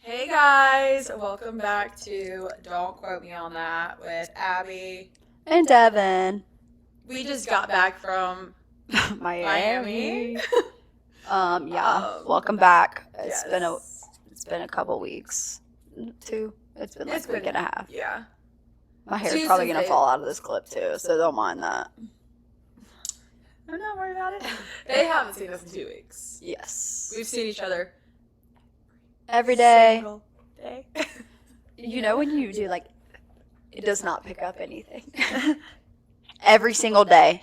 Hey guys, welcome back to Don't Quote Me on That with Abby. And Devin. We just got back from Miami. Welcome back. Yes. It's been a couple weeks. It's been like a week and a half. Yeah. My hair's probably gonna fall out of this clip too, so don't mind that. I'm not worried about it. They haven't seen us in 2 weeks. Yes. We've seen each other every day. Single day. You know when you do like, it does not pick up anything. Every single day.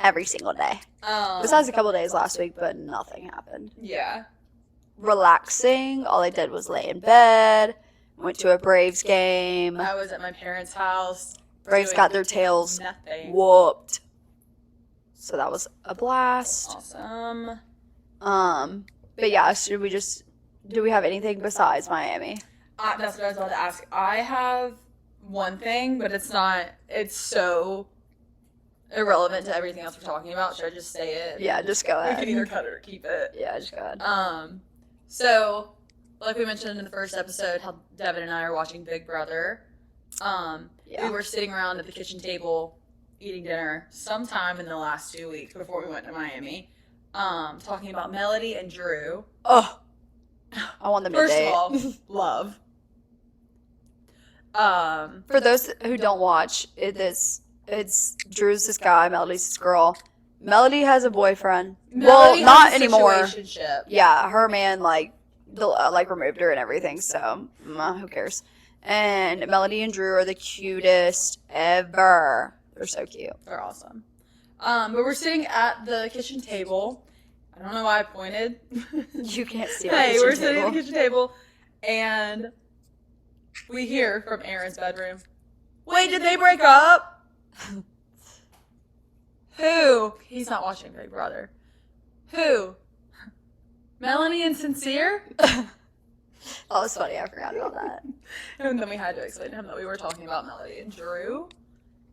Every single day. Besides a couple days last week, but nothing happened. Yeah. Relaxing. All I did was lay in bed. Went to a Braves game. I was at my parents' house. Braves got their tails whooped. So that was a blast. Awesome. But yeah, do we have anything besides Miami? That's what I was about to ask. I have one thing, but it's so irrelevant to everything else we're talking about. Should I just say it? Yeah, just go ahead. We can either cut it or keep it. Yeah, just go ahead. So, like we mentioned in the first episode, how Devin and I are watching Big Brother. We were sitting around at the kitchen table eating dinner sometime in the last 2 weeks before we went to Miami, talking about Melody and Drew. Oh, I want them to date. First of all, love. For those who don't watch, it's Drew's this guy, Melody's this girl. Melody has a boyfriend. Melody not has a anymore. Situationship. Yeah, her man removed her and everything. So who cares? And Melody and Drew are the cutest ever. They're so cute. They're awesome. But we're sitting at the kitchen table. I don't know why I pointed. You can't see our kitchen table. We're sitting at the kitchen table, and we hear from Aaron's bedroom, "Wait, did they break up?" Who? He's not watching Big Brother. Who? Melanie and Sincere? Oh, it's funny. I forgot about that. And then we had to explain to him that we were talking about Melody and Drew.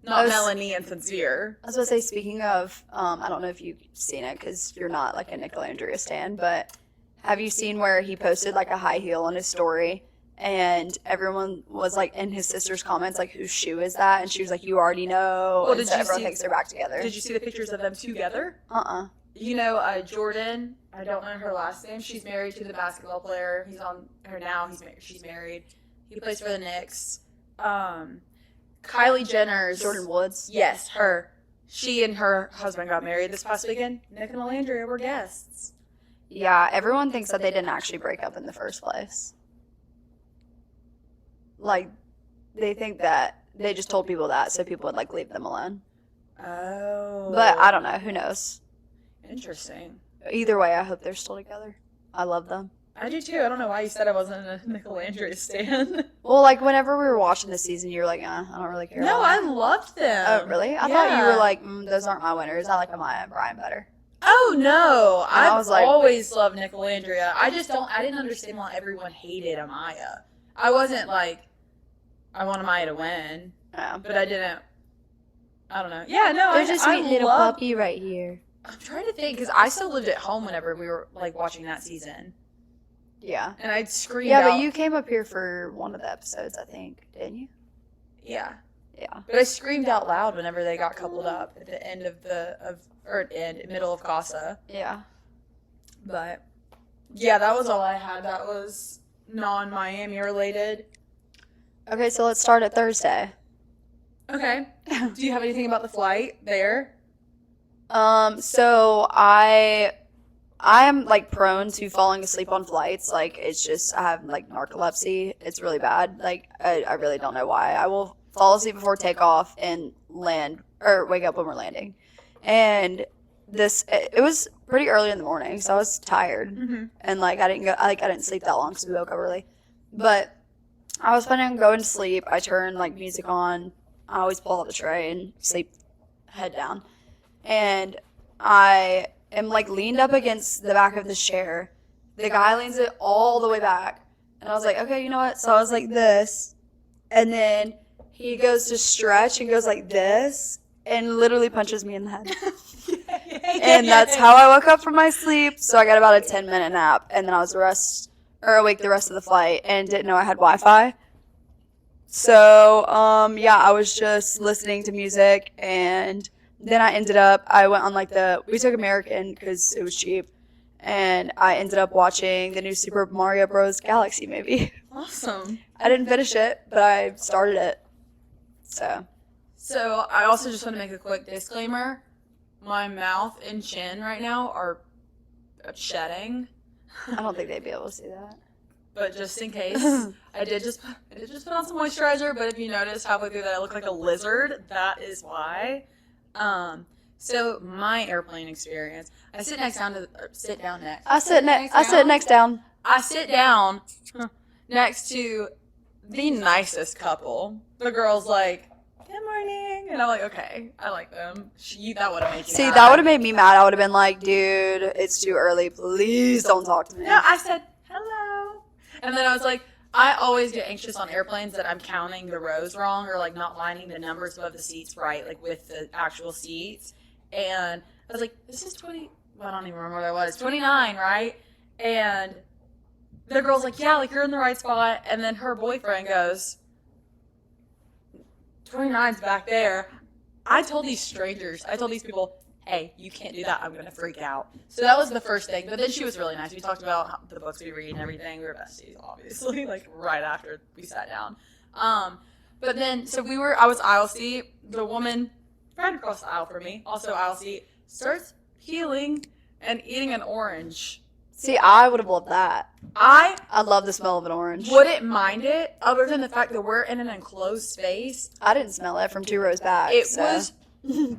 Not Melanie and Sincere. I was going to say, speaking of, I don't know if you've seen it because you're not like a Nicolandria stan, but have you seen where he posted like a high heel on his story and everyone was like in his sister's comments like, whose shoe is that? And she was like, you already know. Well, everyone thinks they're back together. Did you see the pictures of them together? You know, Jordan, I don't know her last name. She's married to the basketball player. He's on her now. She's married. He plays for the Knicks. Kylie Jenner's Jordan Woods. Yes, her. She and her husband got married this past weekend. Nick and Melandria were guests. Yeah, everyone thinks that they didn't actually break up in the first place. Like, they think that they just told people that so people would like leave them alone. Oh. But I don't know. Who knows? Interesting. Either way, I hope they're still together. I love them. I do too. I don't know why you said I wasn't a Nicolandria stan. Well, like whenever we were watching the season, you were like, I don't really care. No, I loved them. Oh, really? I thought you were like, those aren't my winners. I like Amaya and Brian better. Oh, no. I've always loved Nicolandria. I didn't understand why everyone hated Amaya. I wasn't like, I want Amaya to win. Yeah. But I don't know. Yeah, no, there's a sweet little puppy right here. I'm trying to think, because I still lived at home whenever we were like watching that season. Yeah. And I'd scream out. Yeah, but you came up here for one of the episodes, I think, didn't you? Yeah. Yeah. But I screamed out loud whenever they got coupled up at the end middle of Casa. Yeah. But yeah, that was all I had. That was non-Miami related. Okay, so let's start at Thursday. Okay. Do you have anything about the flight there? So I am like prone to falling asleep on flights. Like it's just, I have like narcolepsy. It's really bad. Like I really don't know why. I will fall asleep before takeoff and wake up when we're landing. And it was pretty early in the morning, so I was tired. Mm-hmm. And like I didn't sleep that long because we woke up early. But I was planning on going to sleep. I turned like music on. I always pull out the tray and sleep head down. And I am like leaned up against the back of the chair. The guy leans it all the way back. And I was like, okay, you know what? So I was like this. And then he goes to stretch and goes like this and literally punches me in the head. And that's how I woke up from my sleep. So I got about a 10-minute nap. And then I was or awake the rest of the flight and didn't know I had Wi-Fi. So, yeah, I was just listening to music, and then I went on like we took American because it was cheap, and I ended up watching the new Super Mario Bros. Galaxy movie. Awesome. I didn't finish it, but I started it. So I also just want to make a quick disclaimer. My mouth and chin right now are shedding. I don't think they'd be able to see that. But just in case, I did just put on some moisturizer. But if you notice halfway through that I look like a lizard, that is why. So my airplane experience. I sit down next. I sit next down. I sit down next to the nicest couple. The girl's like, "Good morning," and I'm like, "Okay, I like them." That would have made you See, mad. that would have made me mad. I would have been like, dude, it's too early. Please don't talk to me. No, I said hello, and then I was like, I always get anxious on airplanes that I'm counting the rows wrong or like not lining the numbers above the seats right, like with the actual seats. And I was like, this is 20. Well, I don't even remember what I was. 29, right? And the girl's like, yeah, like you're in the right spot. And then her boyfriend goes, 29's back there. I told these people, hey, you can't do that. I'm going to freak out. So that was the first thing. But then she was really nice. We talked about the books we read and everything. We were besties, obviously, like right after we sat down. But then, I was aisle seat. The woman right across the aisle from me, also aisle seat, starts peeling and eating an orange. See, I would have loved that. I love the smell of an orange. wouldn't mind it, other than the fact that we're in an enclosed space. I didn't smell it from 2 rows back. It was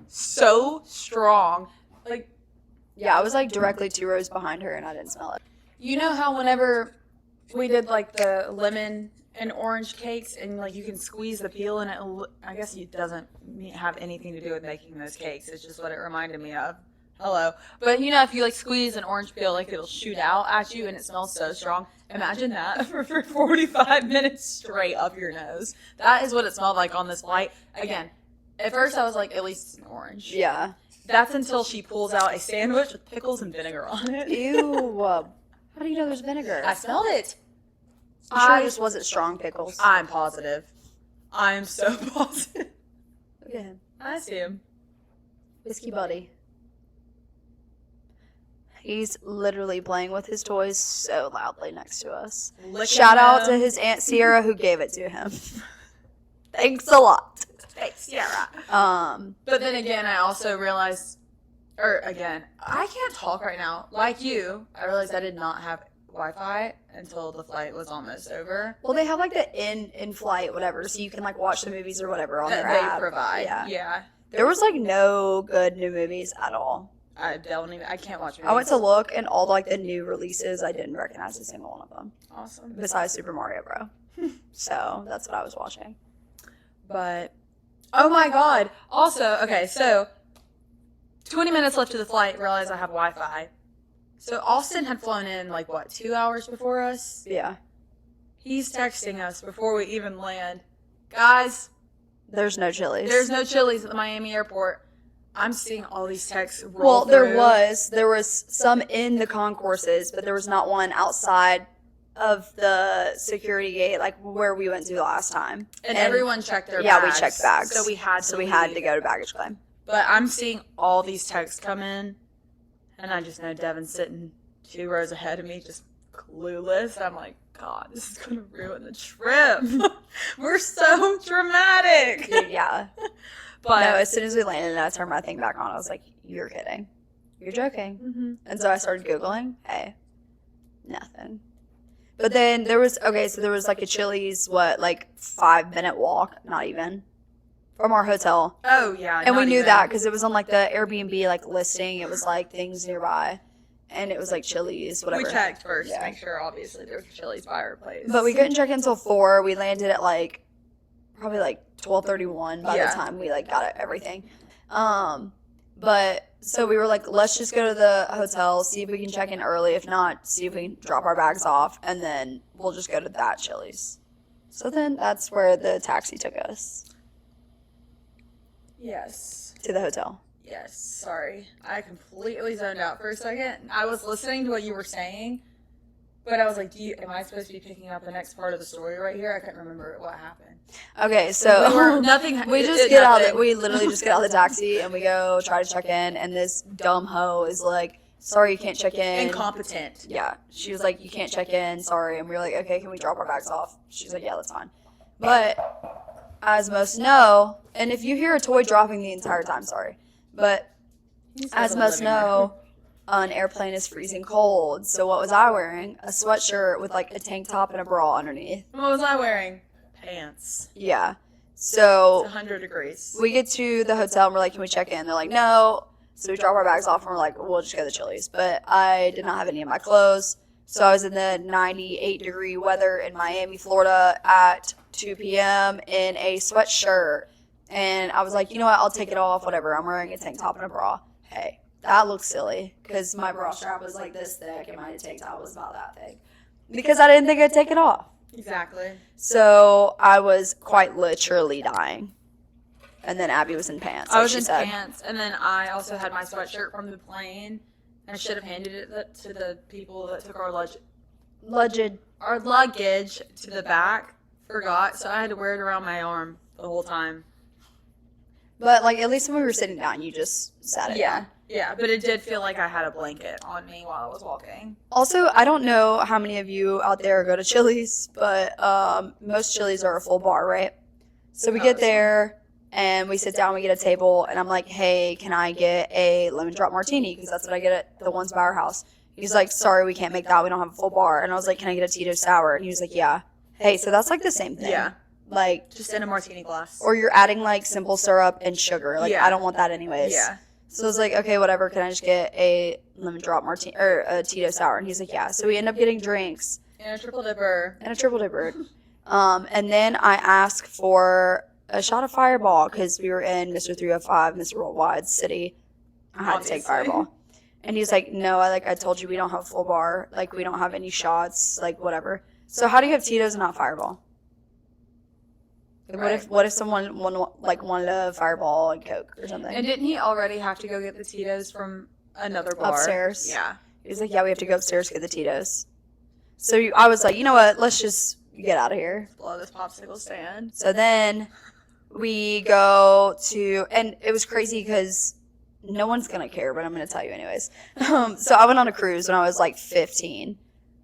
so strong. Like, yeah, I was like directly 2 rows behind her, and I didn't smell it. you know how whenever we did like the lemon and orange cakes, and like you can squeeze the peel, and I guess it doesn't have anything to do with making those cakes. It's just what it reminded me of. Hello. But you know, if you like squeeze an orange peel, like it'll shoot out at you and it smells so strong. Imagine that for 45 minutes straight up your nose. That is what it smelled like on this flight. Again, at first I was like, at least it's an orange. Yeah. That's until she pulls out a sandwich with pickles and vinegar on it. Ew. How do you know there's vinegar? I smelled it. I'm sure it just wasn't strong pickles. I'm positive. I'm so positive. Look at him. I see him. Whiskey buddy. He's literally playing with his toys so loudly next to us. Shout out to his Aunt Sierra who gave it to him. Thanks a lot. Thanks, Sierra. But then again, I also realized, I can't talk right now. Like you, I realized I did not have Wi-Fi until the flight was almost over. Well, they have like the in-flight whatever, so you can like watch the movies or whatever on that their they app. provide. Yeah. There was like no good new movies at all. I can't watch movies. I went to look, and all like the new releases, I didn't recognize a single one of them. Awesome. Besides Super Mario Bros. So that's what I was watching. But, oh my God. Also, okay, so 20 minutes left to the flight, realized I have Wi-Fi. So Austin had flown in 2 hours before us? Yeah. He's texting us before we even land. Guys, there's no Chili's. There's no Chili's at the Miami airport. I'm seeing all these texts roll through. There was some in the concourses, but there was not one outside of the security gate, like where we went to last time. And everyone checked their bags. Yeah, we checked bags. So we had to go to baggage claim. But I'm seeing all these texts come in, and I just know Devin's sitting 2 rows ahead of me, just clueless. I'm like, God, this is going to ruin the trip. We're so dramatic. Dude, yeah. But no, as soon as we landed and I turned my thing back on, I was like, you're kidding. You're joking. Mm-hmm. And so I started Googling. Hey, nothing. But then there was like a Chili's, 5-minute walk, not even, from our hotel. Oh, yeah. And we knew that because it was on, the Airbnb, listing. It was, things nearby. And it was, Chili's, whatever. We checked first to make sure, obviously, there was a Chili's by our place. But we couldn't check in until 4. We landed at, probably, 12:31 by the time we, got everything. But so we were let's just go to the hotel, see if we can check in early. If not, see if we can drop our bags off, and then we'll just go to that Chili's. So then that's where the taxi took us. Yes. To the hotel. Yes. Sorry. I completely zoned out for a second. I was listening to what you were saying, But I was like, am I supposed to be picking up the next part of the story right here? I couldn't remember what happened. Okay, so nothing. we just get out. We literally just get out of the taxi and we go try to check in. And this dumb hoe is like, "Sorry, you can't check in." Incompetent. Yeah, she was like, "You can't check in. Sorry." And we were like, "Okay, can we drop our bags off?" She's like, "Yeah, that's fine." But as most know, and if you hear a toy dropping the entire time, sorry. But as most know, an airplane is freezing cold. So what was I wearing? A sweatshirt with like a tank top and a bra underneath. What was I wearing? Pants. Yeah. So It's 100 degrees. we get to the hotel and we're like, "Can we check in?" They're like, "No." So we drop our bags off and we're like, "We'll just go to Chili's." But I did not have any of my clothes. So I was in the 98-degree weather in Miami, Florida at 2 p.m. in a sweatshirt. And I was like, "You know what? I'll take it off. Whatever. I'm wearing a tank top and a bra." Hey, that looks silly because my bra strap was like this thick and my tank top was about that thick. Because I didn't think I'd take it off. Exactly. So I was quite literally dying. And then Abby was in pants. I was in pants, and then I also had my sweatshirt from the plane. And I should have handed it to the people that took our luggage to the back. Forgot, so I had to wear it around my arm the whole time. But like at least when we were sitting down, you just sat it down. Yeah, but it did feel like I had a blanket on me while I was walking. Also, I don't know how many of you out there go to Chili's, but most Chili's are a full bar, right? So we get there and we sit down, we get a table, and I'm like, "Hey, can I get a lemon drop martini?" Because that's what I get at the ones by our house. He's like, "Sorry, we can't make that. We don't have a full bar." And I was like, "Can I get a Tito sour?" And he was like, "Yeah." Hey, so that's like the same thing. Yeah. Like Just in a martini glass. or you're adding like simple syrup and sugar. Like Yeah. I don't want that anyways. Yeah. So I was like, "Okay, whatever. Can I just get a lemon drop martini or a Tito sour?" And he's like, "Yeah." So we end up getting drinks And a triple dipper. and a triple dipper. And then I asked for a shot of Fireball because we were in Mr. 305, Mr. Worldwide City. I had to take Obviously. Fireball. And he's like, "No, I told you we don't have full bar. Like we don't have any shots. Like whatever." So how do you have Tito's and not Fireball? Right. What if someone wanted a Fireball and Coke or something? And didn't he already have to go get the Tito's from another bar? Upstairs. Yeah. He was like, "Yeah, we have to go upstairs to get the Tito's." So I was like, "You know what? Let's just get out of here." Blow this popsicle stand. So then we go to, and it was crazy because no one's going to care, but I'm going to tell you anyways. So I went on a cruise when I was like 15,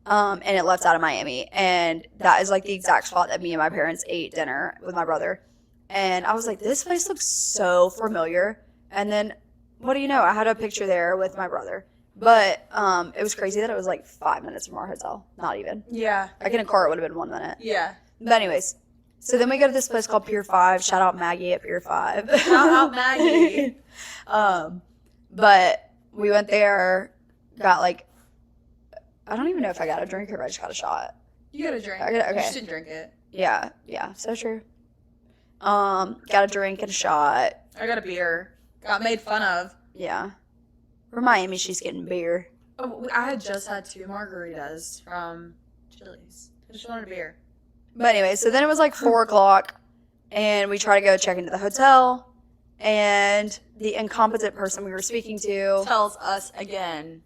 and it left out of Miami. And that is like the exact spot that me and my parents ate dinner with my brother. And I was like, "This place looks so familiar." And then, what do you know? I had a picture there with my brother. But it was crazy that it was like 5 minutes from our hotel. Not even. Yeah. Like in a car, it would have been 1 minute. Yeah. But anyways, so then we go to this place called Pier 5. Shout out Maggie at Pier 5. Shout out Maggie. But we went there, got like, I don't even know if I got a drink or if I just got a shot. You got a drink. Okay. You just didn't drink it. Yeah, so true. Got a drink and a shot. I got a beer. Got made fun of. Yeah. For Miami, she's getting beer. Oh, I had just had 2 margaritas from Chili's. I just wanted a beer. But anyway, so then it was like 4 o'clock, and we try to go check into the hotel, and the incompetent person we were speaking to, Tells us again.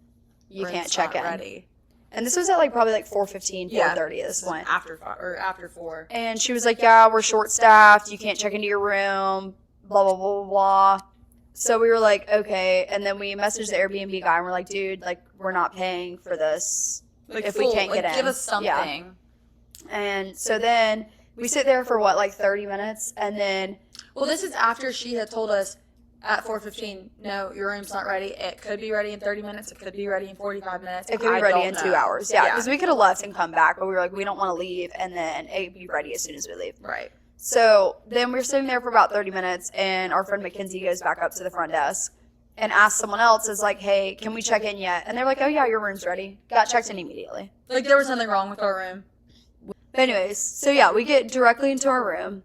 you when can't it's check not in. Ready. And this was at like probably like 4:15, 4:30 at this This is point. after 5 or after 4. And she was like, "Yeah, we're short staffed. You can't check into your room. Blah blah blah blah blah." So we were like, "Okay." And then we messaged the Airbnb guy and we're like, "Dude, like we're not paying for this Like if we can't get in. give us something. Yeah. And so then we sit there for what, like 30 minutes, and then Well, this is after she had told us at 4:15, no, your room's not ready. It could be ready in 30 minutes. It could be ready in 45 minutes. it could be ready in 2 hours. Yeah, because we could have left and come back, but we were like, we don't want to leave, and then it'd be ready as soon as we leave. Right. So then we're sitting there for about 30 minutes, and our friend Mackenzie goes back up to the front desk and asks someone else, is like, "Hey, can we check in yet?" And they're like, "Oh yeah, your room's ready." Got checked in immediately. Like there was something wrong with our room. But anyways, so yeah, we get directly into our room,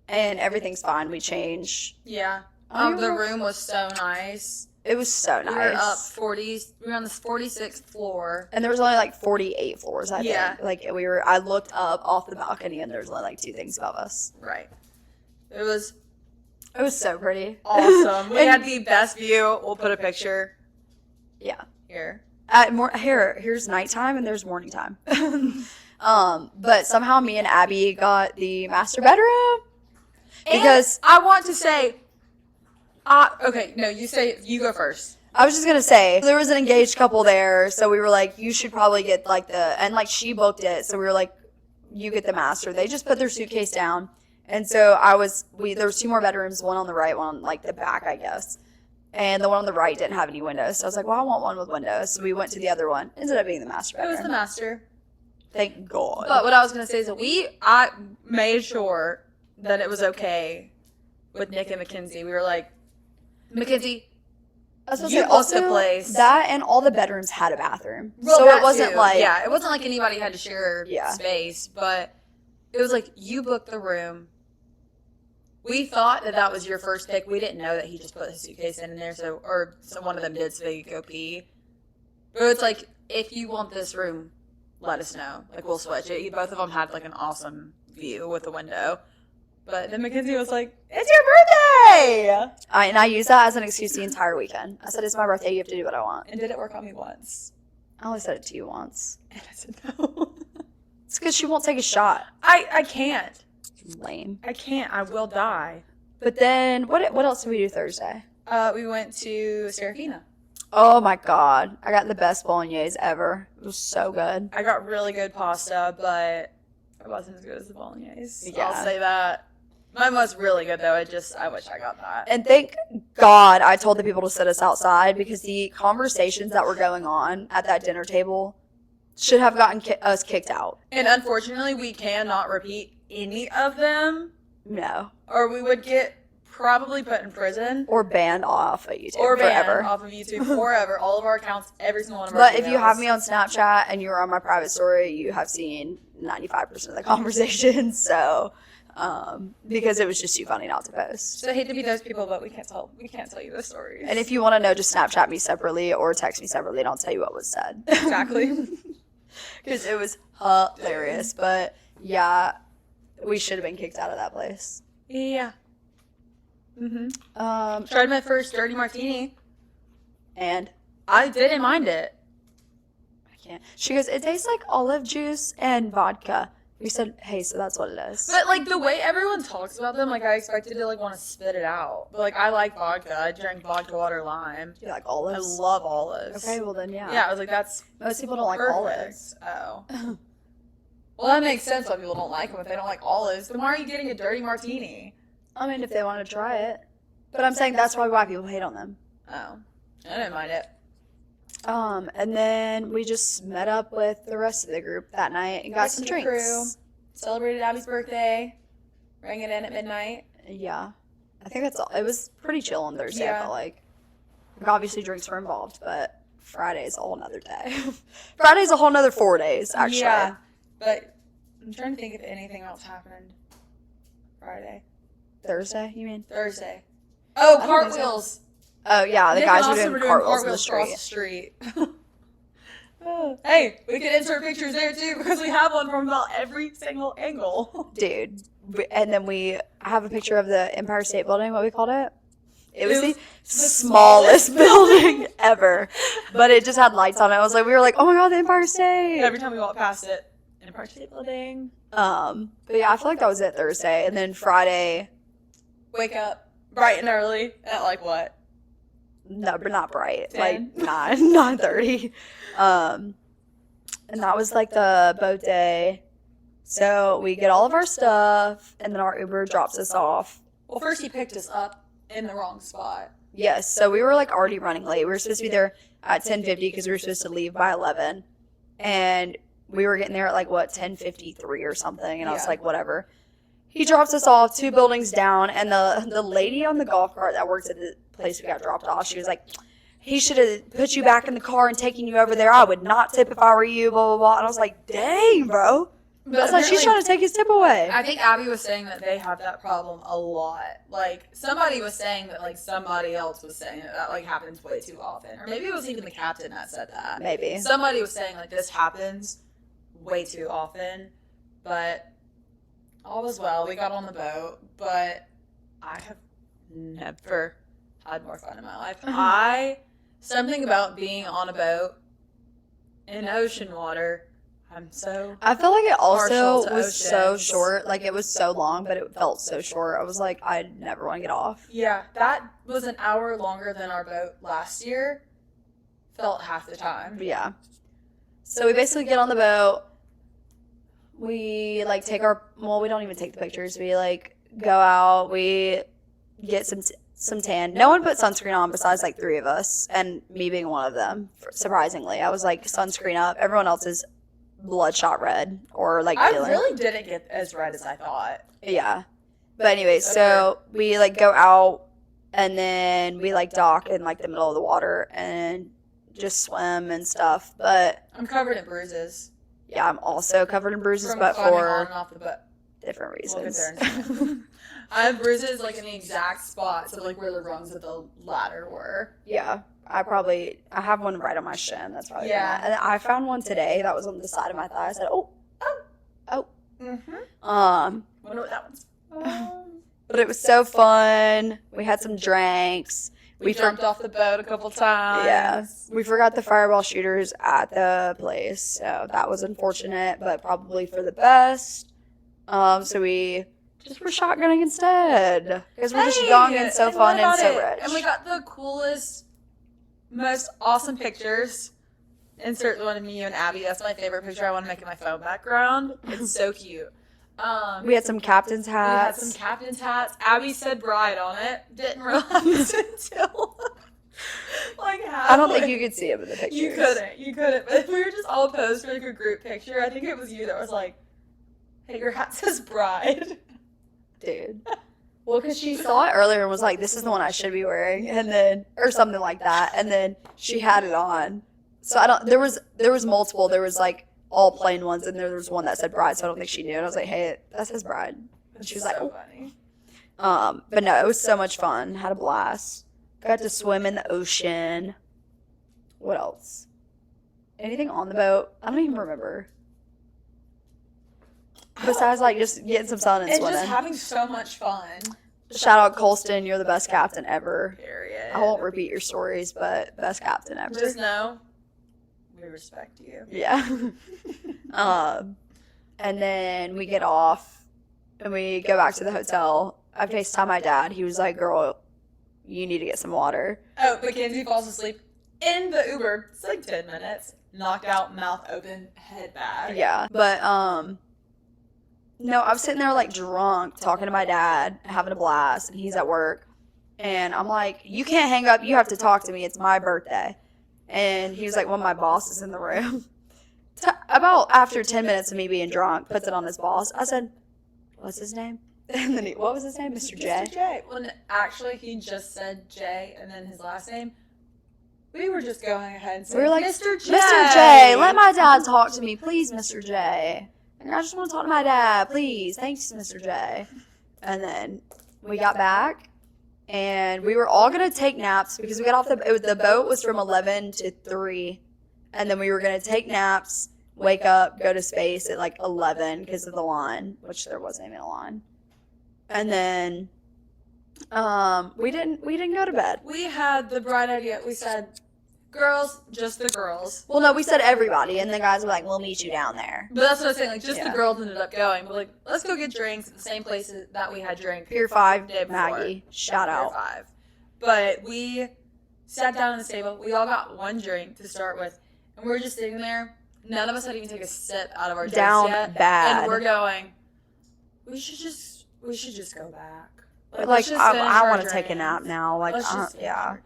and everything's fine. We change. Yeah. Oh, The room was so nice. It was so nice. We were up 40. We were on the 46th floor. And there was only like 48 floors, I Yeah. think. Like I looked up off the balcony, and there was only like 2 things above us. Right. It was It was so pretty. awesome. We And- had the best view. We'll put a picture Yeah. here. Here's nighttime and there's morning time. But somehow me and Abby got the master bedroom because I want to say, okay, no, you go first. I was just gonna say there was an engaged couple there, so we were like, you should probably get and she booked it, so we were like, you get the master. They just put their suitcase down, and so there was 2 more bedrooms, one on the right, one on like the back, I guess. And the one on the right didn't have any windows. So I was like, well, I want one with windows. So we went to the other one. Ended up being the master bedroom. It was the master. Thank God. But what I was going to say is that I made sure that it was okay with Nick and Mackenzie. We were like, Mackenzie, you booked the place. That and all the bedrooms had a bathroom. Well, so it wasn't too. like... Yeah, it wasn't like anybody had to share space. But it was like, you booked the room. We thought that was your first pick. We didn't know that he just put his suitcase in there, so one of them did, so they could go pee. But it's like, if you want this room, let us know. Like, we'll switch it. Both of them had like an awesome view with the window. But then Mackenzie was like, it's your birthday! And I used that as an excuse the entire weekend. I said, it's my birthday, you have to do what I want. And did it work on me once? I only said it to you once. And I said no. It's because she won't take a shot. I can't. Lame. I can't. I will die. But then, what else did we do Thursday? We went to Serafina. Oh my God. I got the best bolognese ever. It was so good. I got really good pasta, but it wasn't as good as the bolognese. Yeah. I'll say that. Mine was really good, though. I wish I got that. And thank God I told the people to sit us outside because the conversations that were going on at that dinner table should have gotten us kicked out. And unfortunately, we cannot repeat any of them. No. Or we would get probably put in prison. Or banned off of YouTube Or banned forever. off of YouTube forever. All of our accounts, every single one of our But emails. if you have me on Snapchat and you're on my private story, you have seen 95% of the conversation. So, because it was just too funny not to post. So I hate to be those people, but we can't tell you the stories. And if you want to know, just Snapchat me separately or text me separately and I'll tell you what was said. Exactly. Because it was hilarious. But yeah, we should have been kicked out of that place. Yeah. Tried my first dirty martini. And I didn't mind it. I can't. She goes, it tastes like olive juice and vodka. We said, hey, so that's what it is. But, like, the way everyone talks about them, like, I expected to, like, want to spit it out. But, like, I like vodka. I drink vodka, water, lime. You like olives? I love olives. Okay, well then, yeah. Yeah, I was like, that's Most people don't like perfect. olives. Oh. Well, that makes sense why people don't like them if they don't like olives. Then why are you getting a dirty martini? I mean, if they want to try it. But I'm saying that's why white people hate on them. Oh. I didn't mind it. And then we just met up with the rest of the group that night and got some drinks. Crew. Celebrated Abby's birthday. Rang it in at midnight. Yeah. I think that's all. It was pretty chill on Thursday, Yeah. I felt like. Obviously, drinks were involved, but Friday's a whole nother day. Friday's a whole nother 4 days, actually. Yeah. But I'm trying to think if anything else happened Friday. Thursday, you mean? Thursday. Oh, I don't think so. cartwheels. Oh, yeah, the Nick guys and were Austin doing cartwheels in the across street. the street. Hey, we can insert pictures there too because we have one from about every single angle. Dude. And then I have a picture of the Empire State Building, what we called it. It was the smallest building ever. But it just had lights on it. We were like, oh my God, the Empire State. Every time we walk past it, Empire State Building. But yeah, I feel like that was it Thursday. And then Friday. Wake up bright and early at like what? No, but not bright. 10? Like 9:30. And that was like the boat day. So we get all of our stuff, and then our Uber drops us off. Well, first he picked us up in the wrong spot. Yes, so we were like already running late. We were supposed to be there at 10:50 because we were supposed to leave by 11, and we were getting there at like 10:53 or something. And I was like, whatever. He drops us off 2 buildings down, and the lady on the golf cart that works at the place we got dropped off, she was like, he should have put you back in the car and taken you over there. I would not tip if I were you, blah, blah, blah. And I was like, dang, bro. But I was like, she's trying to take his tip away. I think Abby was saying that they have that problem a lot. Like, somebody was saying that, like, somebody else was saying that like, happens way too often. Or maybe it was even the captain that said that. Maybe. Somebody was saying, like, this happens way too often. But all was well. We got on the boat. But I have never had more fun in my life. Something about being on a boat in ocean water. I feel like it also partial to was so oceans. short. Like, it was so long, but it felt so short. I was like, I never want to get off. Yeah, that was an hour longer than our boat last year. Felt half the time. Yeah. So we basically get on the boat. We, like, take well, we don't even take the pictures. We, like, go out. We get some tan. No one put sunscreen on besides, like, 3 of us, and me being one of them, surprisingly. I was, like, sunscreen up. Everyone else is bloodshot red or, like, I peeling. really didn't get as red as I thought. Yeah. But anyway, so we, like, go out, and then we, like, dock in, like, the middle of the water and just swim and stuff. But I'm covered in bruises. yeah, I'm also covered in bruises, From but climbing on for and off the boat. different We'll get reasons. there in a minute. I have bruises like in the exact spots of like where the rungs of the ladder were. Yeah. I have one right on my shin. That's probably Yeah. from that. And I found one today that was on the side of my thigh. I said, oh. Mm-hmm. Wonder what that one's. But it was so fun. We had some drinks. We jumped off the boat a couple times. Yeah. We forgot the fireball shooters at the place, so that was unfortunate, but probably for the best. So we just were shotgunning instead because we're just young and so fun and so rich. And we got the coolest, most awesome pictures. Insert the one of me, you, and Abby. That's my favorite picture. I want to make it my phone background. It's so cute. We had some captain's hats. We had some captain's hats. Abby said bride on it. Didn't realize until like halfway. I don't think you could see it in the pictures. You couldn't. But if we were just all posed for like a group picture, I think it was you that was like, "Hey, your hat says bride." Dude. Well, because she saw it earlier and was like, "This is the one I should be wearing," and then or something like that, and then she had it on. So I don't. There was multiple. There was like all plain ones, and there was one that said bride. So I don't think she knew. And I was like, "Hey, that says bride." And she was like, so "Oh." funny. But no, it was so much fun. Had a blast. Got to swim in the ocean. What else? Anything on the boat? I don't even remember. Besides, like, just getting some sun and And swimming. just having so much fun. Shout out Colston, you're the best captain ever. Period. I won't repeat your stories, but best captain ever. Just know we respect you. Yeah. And then we get off and we go back to the hotel. I FaceTime my dad. He was like, "Girl, you need to get some water." Oh, Mackenzie falls asleep in the Uber. It's like 10 minutes. Knocked out, mouth open, head back. Yeah. But no, I was sitting there like drunk, talking to my dad, having a blast, and he's at work. And I'm like, "You can't hang up. You have to talk to me. It's my birthday." And he was like, "Well, my boss is in the room." About after 10 minutes of me being drunk, puts it on his boss. I said, "What's his name?" And then what was his name? Mr. J. Mr. J. Well, actually, he just said J and then his last name. We were just going ahead and saying, We were like, Mr. J. "Mr. J, let my dad talk to me, please, Mr. J. I just want to talk to my dad, please. Thanks, Mr. J." And then we got back, and we were all going to take naps because we got off the boat was from 11 to 3, and then we were going to take naps, wake up, go to space at like 11 because of the line, which there wasn't even a line. And then we didn't go to bed. We had the bright idea. We said, girls, just the girls. Well, no, we said everybody, and the guys were like, "We'll meet you down there." But that's what I was saying. Like, just Yeah. the girls ended up going. But, like, let's go get drinks at the same places that we had drink. Pier 5, Day before. Maggie, shout out. 5. But we sat down on the table. We all got one drink to start with. And we were just sitting there. None of us had even taken a sip out of our drinks Down yet. bad. And we're going, we should just go back. Like, let's just finish I our want to take a drinks. nap now. Like, Let's just finish yeah.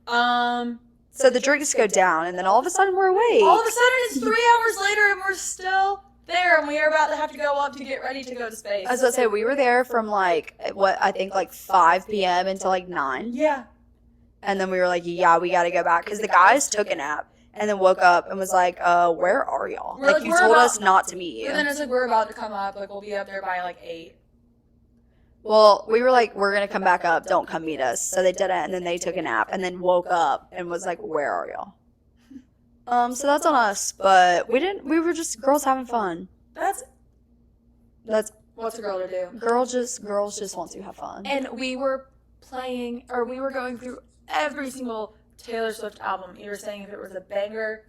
our- So the drinks go down, and then all of a sudden we're awake. All of a sudden, it's 3 hours later, and we're still there, and we are about to have to go up to get ready to go to space. I was about to say, we were there from like, what, I think like 5 p.m. until like 9. Yeah. And then we were like, yeah, we got to go back. Because the guys took a nap and then woke up and was like, where are y'all? We're Like, like, you we're told about- us not to meet And then you. it's like, we're about to come up. Like, we'll be up there by, like, 8. Well, we were like, we're going to come back up. Don't come meet us. So they did it, and then they took a nap and then woke up and was like, where are y'all? So that's on us. But we were just girls having fun. That's what's a girl to do. Girls just want to have fun. And we were going through every single Taylor Swift album. You were saying if it was a banger,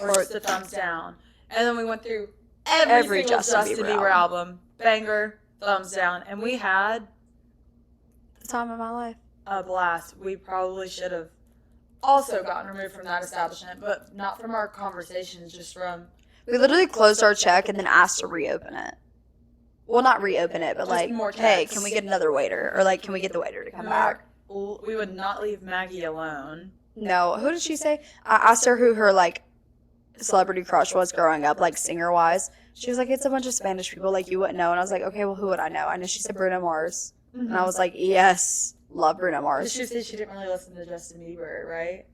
or just a thumbs down. And then we went through every single Justin Bieber album. Banger, thumbs down. And we had the time of my life. A blast. We probably should have also gotten removed from that establishment, but not from our conversations, just from... We literally closed our check and then asked to reopen it. Well, not reopen it, but just like, more hey, can we get another waiter? Or like, can we get the waiter to come back? We would not leave Maggie alone. No. Who did she say? I asked her who her like celebrity crush was growing up, like singer-wise. She was like, it's a bunch of Spanish people, like you wouldn't know. And I was like, okay, well, who would I know? I know she said Bruno Mars. Mm-hmm. And I was like, yes, love Bruno Mars. She said she didn't really listen to Justin Bieber, right?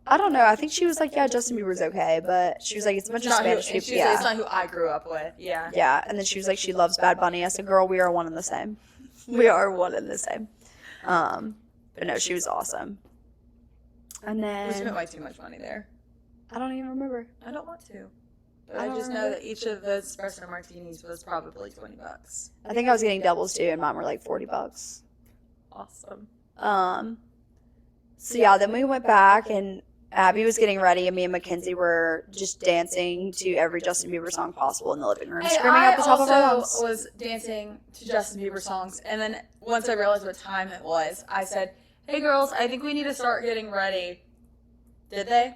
I don't know. I think she was like, yeah, Justin Bieber's okay. But she was like, it's a bunch of Spanish people. She said it's not who I grew up with. Yeah. Yeah. And then she was like, she loves Bad Bunny. I said, girl, we are one and the same. We are one and the same. But no, she was awesome. And then... We spent way too much money there. I don't even remember. I don't want to. But I just know that each of the espresso martinis was probably $20. I think I was getting doubles too, and mine were like $40. Awesome. So yeah, then we went back, and Abby was getting ready, and me and Mackenzie were just dancing to every Justin Bieber song possible in the living room, screaming at the top of our lungs. I also was dancing to Justin Bieber songs, and then once I realized what time it was, I said, hey girls, I think we need to start getting ready. Did they?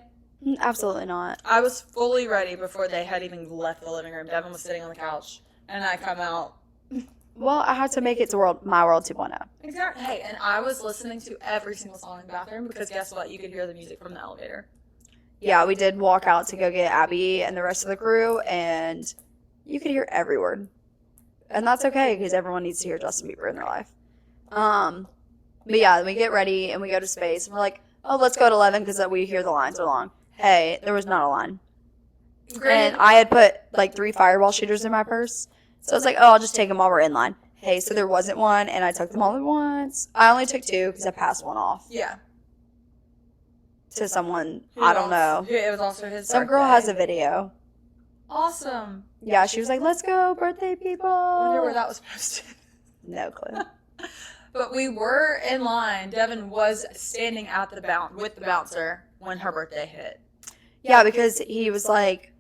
Absolutely not. I was fully ready before they had even left the living room. Devin was sitting on the couch, and I come out. Well, I had to make it to My World 2.0. Exactly. Hey, and I was listening to every single song in the bathroom because guess what? You could hear the music from the elevator. Yeah, we did walk out to go get Abby and the rest of the crew, and you could hear every word. And that's okay because everyone needs to hear Justin Bieber in their life. But yeah, we get ready and we go to Space, and we're like, oh, let's go at 11 because we hear the lines are long. Hey, there was not a line. And I had put like 3 fireball shooters in my purse. So I was like, oh, I'll just take them while we're in line. Hey, so there wasn't one, and I took them all at once. I only took 2 because I passed one off. Yeah. To someone, I don't know. It was also his Some girl has a video. Awesome. Yeah, she was like, let's go, birthday people. I wonder where that was posted. No clue. But we were in line. Devin was standing at with the bouncer when her birthday hit. Yeah, because he was like,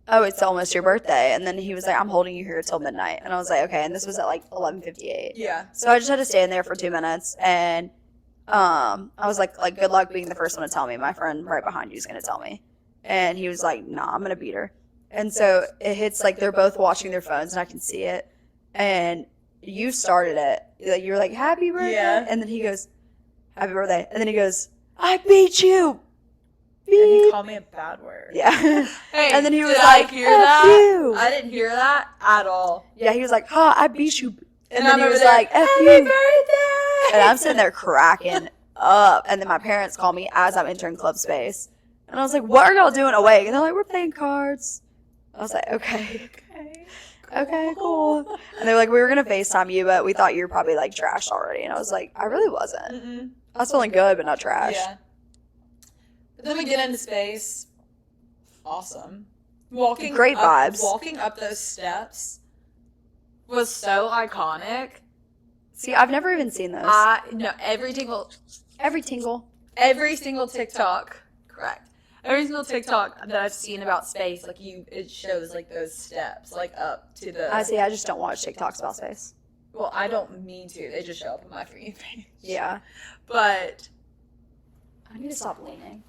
oh, it's almost your birthday. And then he was like, I'm holding you here till midnight. And I was like, okay. And this was at like 11:58. Yeah. So I just had to stand there for 2 minutes. And I was like, good luck being the first one to tell me. My friend right behind you is going to tell me. And he was like, nah, I'm going to beat her. And so it hits like they're both watching their phones and I can see it. And you started it. Like, you're like, happy birthday. Yeah. And then he goes, happy birthday. And then he goes, I beat you. And he called me a bad word. Yeah. Hey, and then he was did like, I hear that? You. I didn't hear that at all. Yeah, he was like, I beat you. And then he was like, F happy you. birthday. And I'm sitting there cracking up. And then my parents call me as I'm entering Club Space. And I was like, what are y'all doing awake? And they're like, we're playing cards. I was like, okay. Okay, cool. And they're like, we were going to FaceTime you, but we thought you were probably like trashed already. And I was like, I really wasn't. Mm-mm. I was feeling good, but not trash. Yeah. But then we get into Space. Awesome. Great vibes. Walking up those steps was so iconic. See, I've never even seen those. No, every single TikTok, correct. Every single TikTok that I've seen about Space, like it shows like those steps, like up to the. I see. I just don't watch TikToks about Space. Well, I don't mean to. They just show up on my For You page. Yeah, but I need to stop leaning.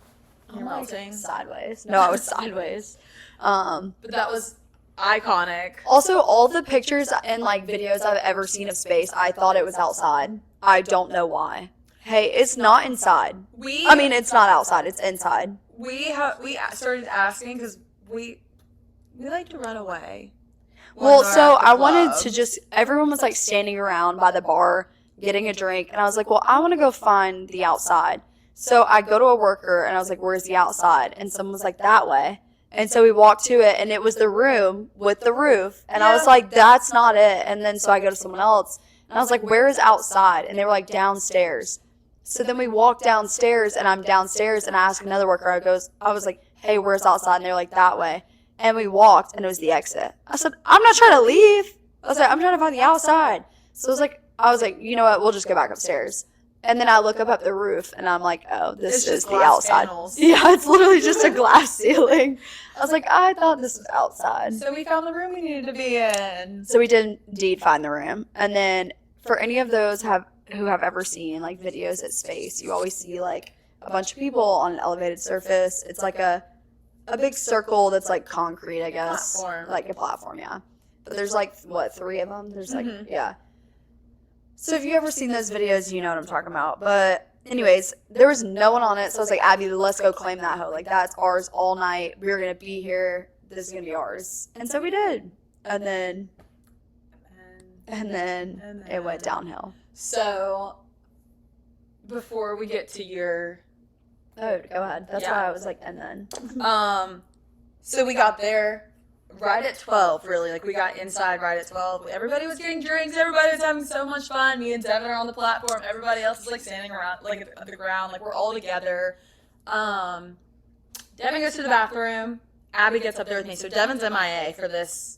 You're melting sideways. No, I was sideways. But that was iconic. Also, all the pictures and like videos I've ever seen of Space, I thought it was outside. I don't know why. Hey, it's not inside. It's not outside. It's inside. We started asking because we like to run away. Well, so I wanted to just, everyone was like standing around by the bar getting a drink, and I was like, well, I want to go find the outside. So I go to a worker, and I was like, where's the outside? And someone was like, that way. And so we walked to it, and it was the room with the roof. And I was like, that's not it. And then so I go to someone else, and I was like, where is outside? And they were like, downstairs. So then we walked downstairs, and I'm downstairs, and I asked another worker, I was like, hey, where's outside? And they're like, that way. And we walked, and it was the exit. I said, I'm not trying to leave. I was like, I'm trying to find the outside. So I was like, you know what? We'll just go back upstairs. And then I look up at the roof, and I'm like, oh, this It's is just the glass outside. panels. Yeah, it's literally just a glass ceiling. I was like, I thought this was outside. So we found the room we needed to be in. So we did indeed find the room. And then for any of those who have ever seen like videos at space, you always see like a bunch of people on an elevated surface. It's like a big circle that's like concrete, I guess. Platform. Like a platform, yeah. But there's like, what, 3 of them? There's like, Mhm. yeah. So if you've ever seen those videos, you know what I'm talking about. But anyways, there was no one on it. So I was like, Abby, let's go claim that hoe. Like, that's ours all night. We're going to be here. This is going to be ours. And so we did. And then it went downhill. So before we get to your Oh, go ahead. That's Yeah. why I was like, and then. so we got there right at 12, really. Like, we got inside right at 12. Everybody was getting drinks. Everybody was having so much fun. Me and Devin are on the platform. Everybody else is, like, standing around, like, at the ground. Like, we're all together. Devin goes to the bathroom. Abby gets up there with me. So Devin's MIA for this.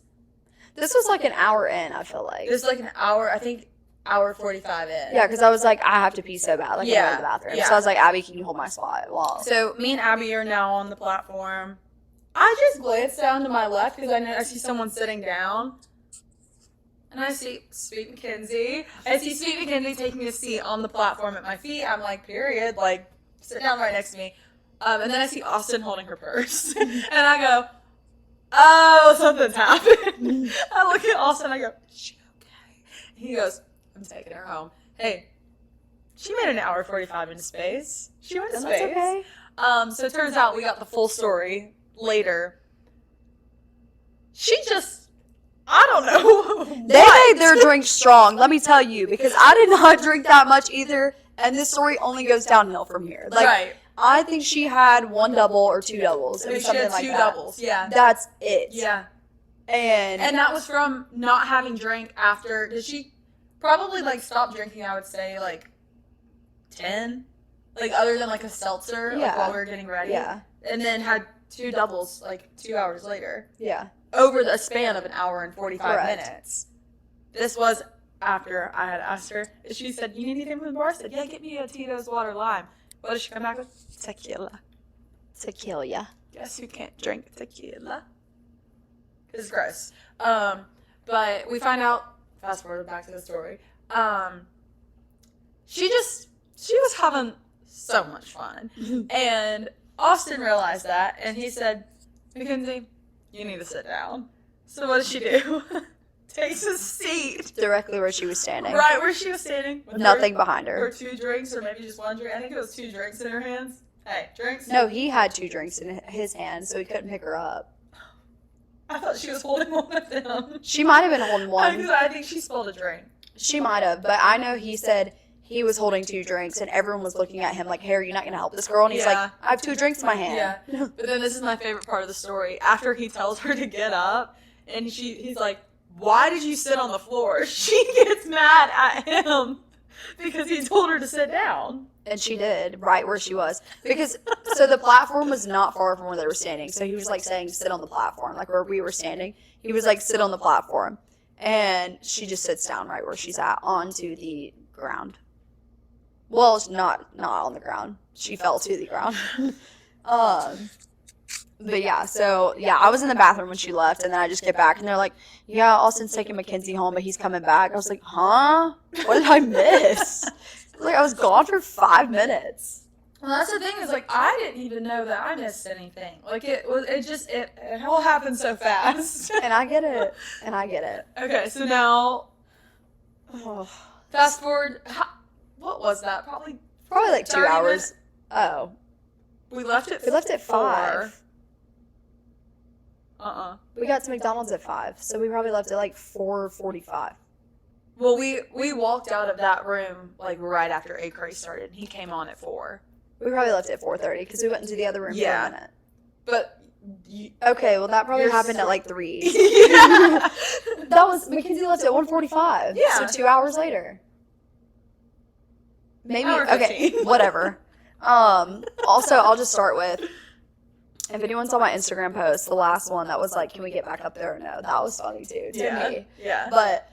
This was like an hour in, I feel like. This is, like, an hour, I think, hour 45 in. Yeah, because I was like, I have to pee so bad. Like, Yeah, I go to the bathroom. yeah. So I was like, Abby, can you hold my spot? Well, So me and Abby are now on the platform. I just glanced down to my left because I see someone sitting down. And I see Sweet Mackenzie. I see Sweet Mackenzie taking a seat on the platform at my feet. I'm like, period. Like, sit down right next to me. And then I see Austin holding her purse. And I go, oh, something's happened. I look at Austin. I go, is she okay? He goes, I'm taking her home. Hey, she made an hour 45 into space. She went to and space. that's okay. So it turns out we got the full story later. She just, I don't know. They made their drink strong, let me tell you, because I did not drink that much either, and this story only goes downhill from here. Like, right. I think she had 1 double or 2 doubles. It I was think she something had like 2 that. doubles. Yeah. That's it. Yeah. And that was from not having drank after. Did she probably like stop drinking? I would say like 10, like other than like a seltzer, like Yeah. while we were getting ready. yeah, And then had 2 doubles like 2 hours later. yeah. Over the span of an hour and 45 Correct. minutes. This was after I had asked her. She said, you need anything from the bar? I said, yeah, get me a Tito's water lime. What did she come back with? Tequila. Tequila. Guess who can't drink tequila? It's gross. But we find out, fast forward back to the story, she was having so much fun. And Austin realized that, and he said, Mackenzie, you need to sit down. So what does she do? Takes a seat Directly where she was standing. right where she was standing. With Nothing behind Her her. 2 drinks, or maybe just 1 drink. I think it was 2 drinks in her hands. Hey, drinks? No, he had 2 drinks in his hand, so he couldn't pick her up. I thought she was holding one of them. She might have been holding one. Because I think she spilled a drink. She might have, but I know he said he was holding 2 drinks, and everyone was looking at him like, hey, are you not going to help this girl? And he's Yeah. like, I have 2 drinks in my hand. Yeah. But then this is my favorite part of the story. After he tells her to get up, and he's like, why did you sit on the floor? She gets mad at him because he told her to sit down. And she did, right where she was. Because, so the platform was not far from where they were standing. So he was like saying, sit on the platform, like where we were standing. He was like, sit on the platform. And she just sits down right where she's at, onto the ground. Well, it's not on the ground. She fell to the ground. But yeah, so yeah, I was in the bathroom when she left, and then I just get back, and they're like, yeah, Austin's taking Mackenzie home, but he's coming back. I was like, huh? What did I miss? Like, I was gone for 5 minutes. Well, that's the thing is, like, I didn't even know that I missed anything. Like, it all happened so fast. And I get it. Okay, so now, fast forward, what was that? Probably Probably like 2 30 hours. minutes. Oh. We left at We left at 5. We got to McDonald's at 5, so we probably left at like 4:45. Well, we walked out of that room like right after A Craze started. He came on at 4. We probably left at 4:30 because we went into the other room Yeah. for a minute. But Okay, well that probably You're happened so- at like 3. yeah. That was Mackenzie left at 1:45. Yeah. So 2 hours later. Maybe Hour okay, 15. whatever. Also, I'll just start with, if anyone saw my Instagram post, the last one that was like, can we get back up there or no? That was funny too, to me. Yeah. But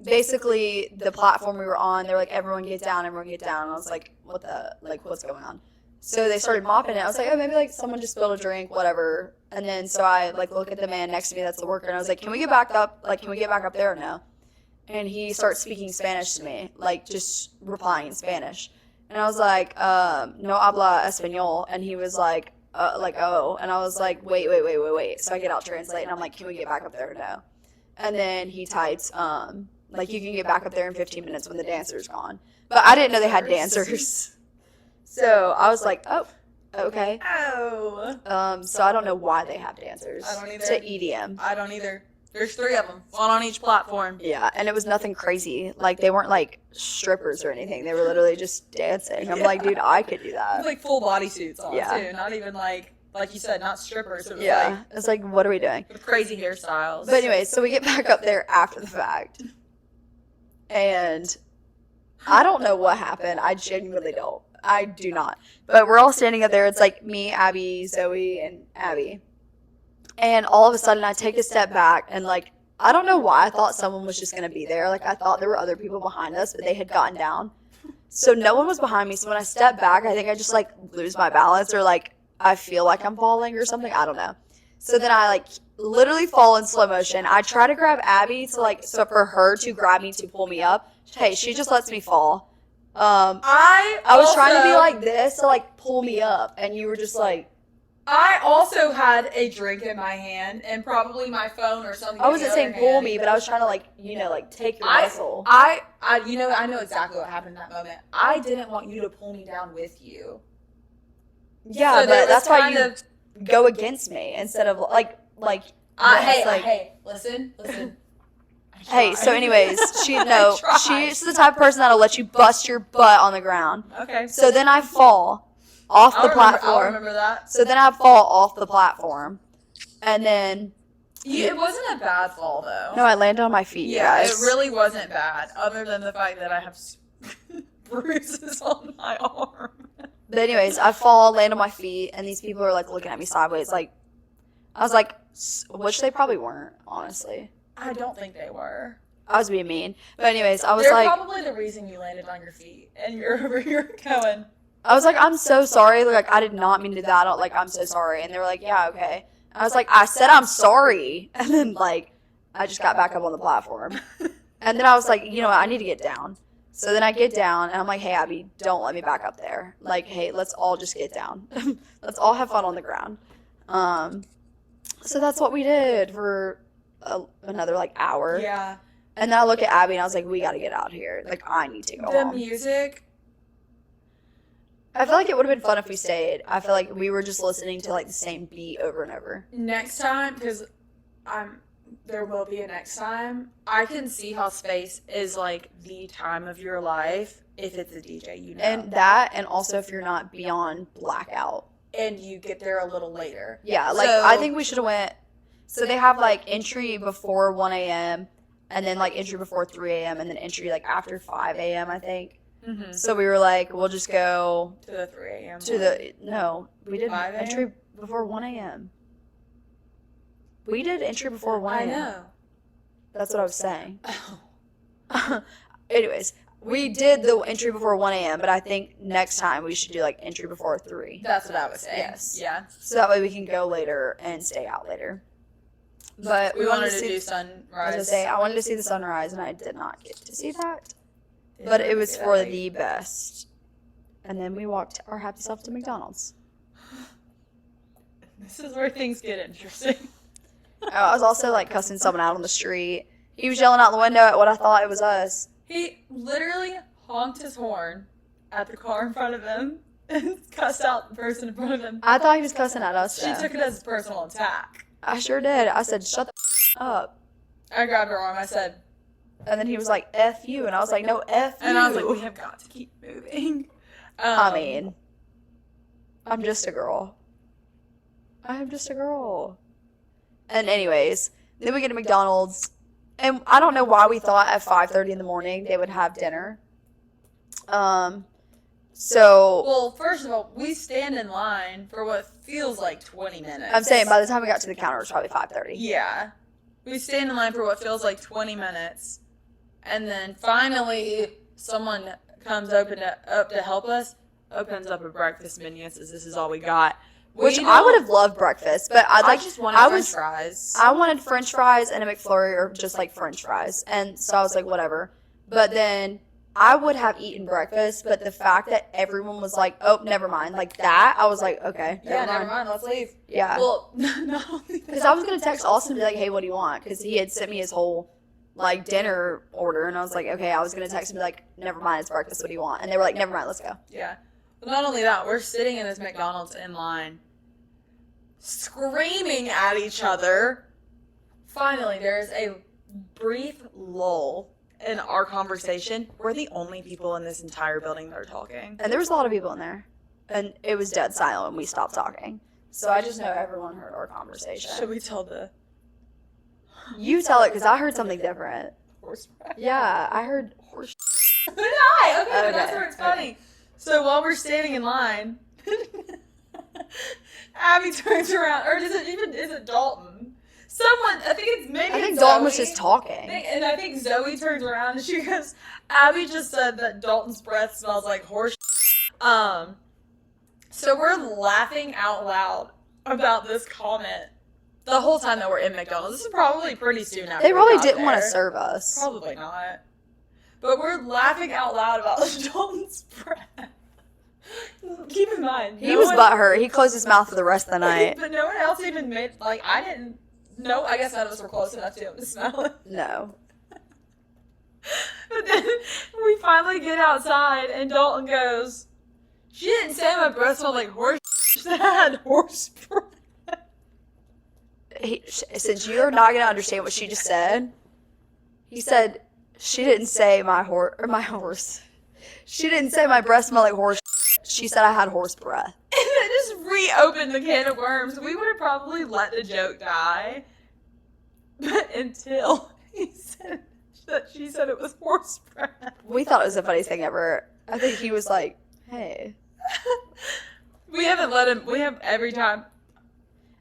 basically the platform we were on, they were like, everyone get down. And I was like, what's going on? So they started mopping it. I was like, oh, maybe like someone just spilled a drink, whatever. And then so I like look at the man next to me that's the worker, and I was like, can we get back up? Like, can we get back up there or no? And he starts speaking Spanish to me, like just replying in Spanish. And I was like, no habla español. And he was like, oh. And I was like, wait. So I get out translate, and I'm like, can we get back up there or no? And then he types, like, you can get back up there in 15 minutes when the dancer's gone. But I didn't know they had dancers. So I was like, oh, okay. Oh. So I don't know why they have dancers. I don't either. To EDM. I don't either. There's 3 of them, one on each platform. Yeah, and it was nothing crazy. Like, they weren't, like, strippers or anything. They were literally just dancing. I'm like, dude, I could do that. Like full bodysuits on, Yeah. too. Not even like you said, not strippers. It was Yeah, it's like, what are we doing? with crazy hairstyles. But anyway, so we get back up there after the fact. And I don't know what happened. I genuinely don't. I do not. But we're all standing up there. It's like me, Abby, Zoe, and Abby. And all of a sudden, I take a step back, and, like, I don't know why I thought someone was just going to be there. Like, I thought there were other people behind us, but they had gotten down. So no one was behind me. So when I step back, I think I just, like, lose my balance, or, like, I feel like I'm falling or something. I don't know. So then I, like, literally fall in slow motion. I try to grab Abby to, like, so for her to grab me to pull me up. Hey, she just lets me fall. I was trying to be like this to, like, pull me up, and you were just like... I also had a drink in my hand and probably my phone or something. I wasn't saying pull me, but I was trying to, like, you know, like, take your muscle. I know exactly what happened in that moment. I didn't want you to pull me down with you. Yeah, so but that's why you go against me instead of, hey, listen. Hey, so anyways, she's the type of person that'll let you bust your butt on the ground. Okay. So then I fall off the platform. I remember that. So then I fall off the platform, and then it wasn't a bad fall though. No, I landed on my feet. Yeah, guys. it really wasn't bad, other than the fact that I have bruises on my arm. But anyways, I fall, land on my feet, and these people are like looking at me sideways. Like, I was like, which they probably weren't, honestly. I don't think they were. I was being mean. But anyways, I was They're like... They're probably the reason you landed on your feet, and you're over here going... I was like, I'm so sorry. Like, I did not mean to do that. Like, I'm so sorry. And they were like, yeah, okay. I was like, I said I'm sorry. And then, like, I just got back up on the platform. And then I was like, you know what? I need to get down. So then I get down, and I'm like, hey, Abby, don't let me back up there. Like, hey, let's all just get down. Let's all have fun on the ground. So that's what we did for another, like, hour. Yeah. And then I look at Abby, and I was like, we got to get out here. Like, I need to go home. The music... I feel like it would have been fun if we stayed. I feel like we were just listening to, like, the same beat over and over. Next time, because there will be a next time, I can see how space is, like, the time of your life if it's a DJ, you know. And that, and also if you're not beyond blackout. And you get there a little later. Yeah, like, I think we should have went... So they have, like, entry before 1 a.m., and then, like, entry before 3 a.m., and then entry, like, after 5 a.m., I think. Mm-hmm. So we were like, we'll just go... To the 3 a.m. No, we did 5 a.m.? entry before 1 a.m. We did entry before 1 a.m. I know. That's what I was saying. Oh. Anyways, we did the entry before 1 a.m., but I think next time we should do, like, entry before 3. That's what I was saying. Yes. Yeah. So that way we can go later and stay out later. But we wanted to see do sunrise. I was gonna say, I wanted to see the sunrise, and I did not get to see that. But it was for the best. And then we walked our happy self to McDonald's. This is where things get interesting. I was also, like, cussing someone out on the street. He was yelling out the window at what I thought it was us. He literally honked his horn at the car in front of him and cussed out the person in front of him. I thought he was cussing at us, She took it as a personal attack. I sure did. I said, shut the up. I grabbed her arm. I said... And then he was like, F you. And I was like, no, F you. And I was like, we have got to keep moving. I mean, I'm just a girl. I'm just a girl. And anyways, then we get to McDonald's. And I don't know why we thought at 5:30 in the morning they would have dinner. So... Well, first of all, we stand in line for what feels like 20 minutes. I'm saying by the time we got to the counter, it was probably 5:30. Yeah. We stand in line for what feels like 20 minutes. And then finally, someone comes up to help us, opens up a breakfast menu and says, "This is all we got." Which I would have loved breakfast, but I just wanted French fries. I wanted French fries and a McFlurry, or just like French fries, and so I was like, whatever. But then I would have eaten breakfast, but the fact that everyone was like, "Oh, never mind," like that, I was like, okay, never mind, let's leave. Yeah. Well, not only that. Because I was gonna text Austin and be like, "Hey, what do you want?" Because he had sent me his whole like dinner order, and I was like, okay, I was gonna text him and be like, "Never mind, it's breakfast. What do you want?" And they were like, "Never mind, let's go." Yeah. But not only that, we're sitting in this McDonald's in line, screaming at each other. Finally, there's a brief lull in our conversation. We're the only people in this entire building that are talking. And there was a lot of people in there, and it was dead silent when we stopped talking. So I just know everyone heard our conversation. Should we tell the You tell it, because I heard something different. horse ride? Yeah, I heard horse. So did I. Okay, but Okay, that's where it's funny. So while we're standing in line, Abby turns around, or is it Dalton? Someone, I think it's maybe. I think it's Dalton was Zoe. just talking. And I think Zoe turns around and she goes, "Abby just said that Dalton's breath smells like horse." So we're laughing out loud about this comment the whole time that we're in McDonald's. This is probably pretty soon after. They probably we got didn't want to there. serve us. Probably not. But we're laughing out loud about Dalton's breath. Keep in mind, He was butthurt. He closed his mouth for the rest of the night. But no one else even made, like, I didn't. No, I guess none of us were close enough to him to smell it. No. But then we finally get outside, and Dalton goes, "She didn't say my breath smelled like horse. She said I had horse breath." Since you're not going to understand what she just said, he said, "She didn't say my horse. She didn't say my breath smelled like horse. She said I had horse breath." And it just reopened the can of worms. We would have probably let the joke die. But until he said that she said it was horse breath. We thought it was the funniest thing ever. I think he was like, "Hey." We haven't let him, we have every time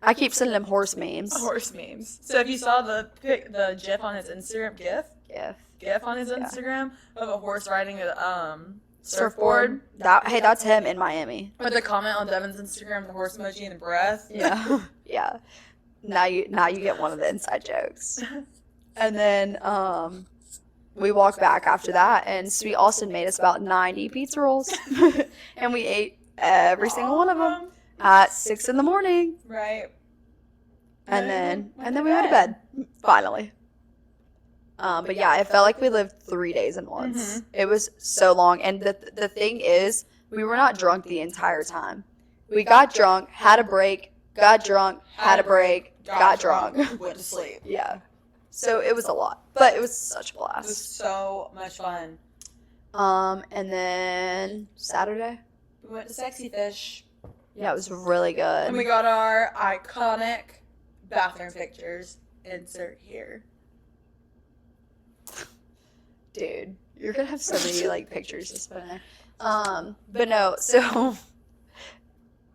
I keep sending him horse memes. horse memes. So if you saw the GIF on his Instagram, GIF on his Instagram of a horse riding a surfboard. That's him in Miami. With the comment on Devin's Instagram, the horse emoji and the breath. Yeah. Yeah. Now you get one of the inside jokes. And then we walked back after that, and Sweet Austin made us about 90 pizza rolls. And we ate every single one of them at 6 a.m. Right. And then we went to bed. Finally. But yeah, it felt like we lived 3 days in once. Mhm. It was so long. And the thing is, we were not drunk the entire time. We got drunk, had a break, got drunk, had a break, got drunk. Went to sleep. Yeah. So it was a lot. But it was such a It was blast. so much fun. And then Saturday. We went to Sexy Fish. Yeah, it was really good. And we got our iconic bathroom pictures. Insert here. Dude, you're gonna have so many like pictures just put in there. But no, so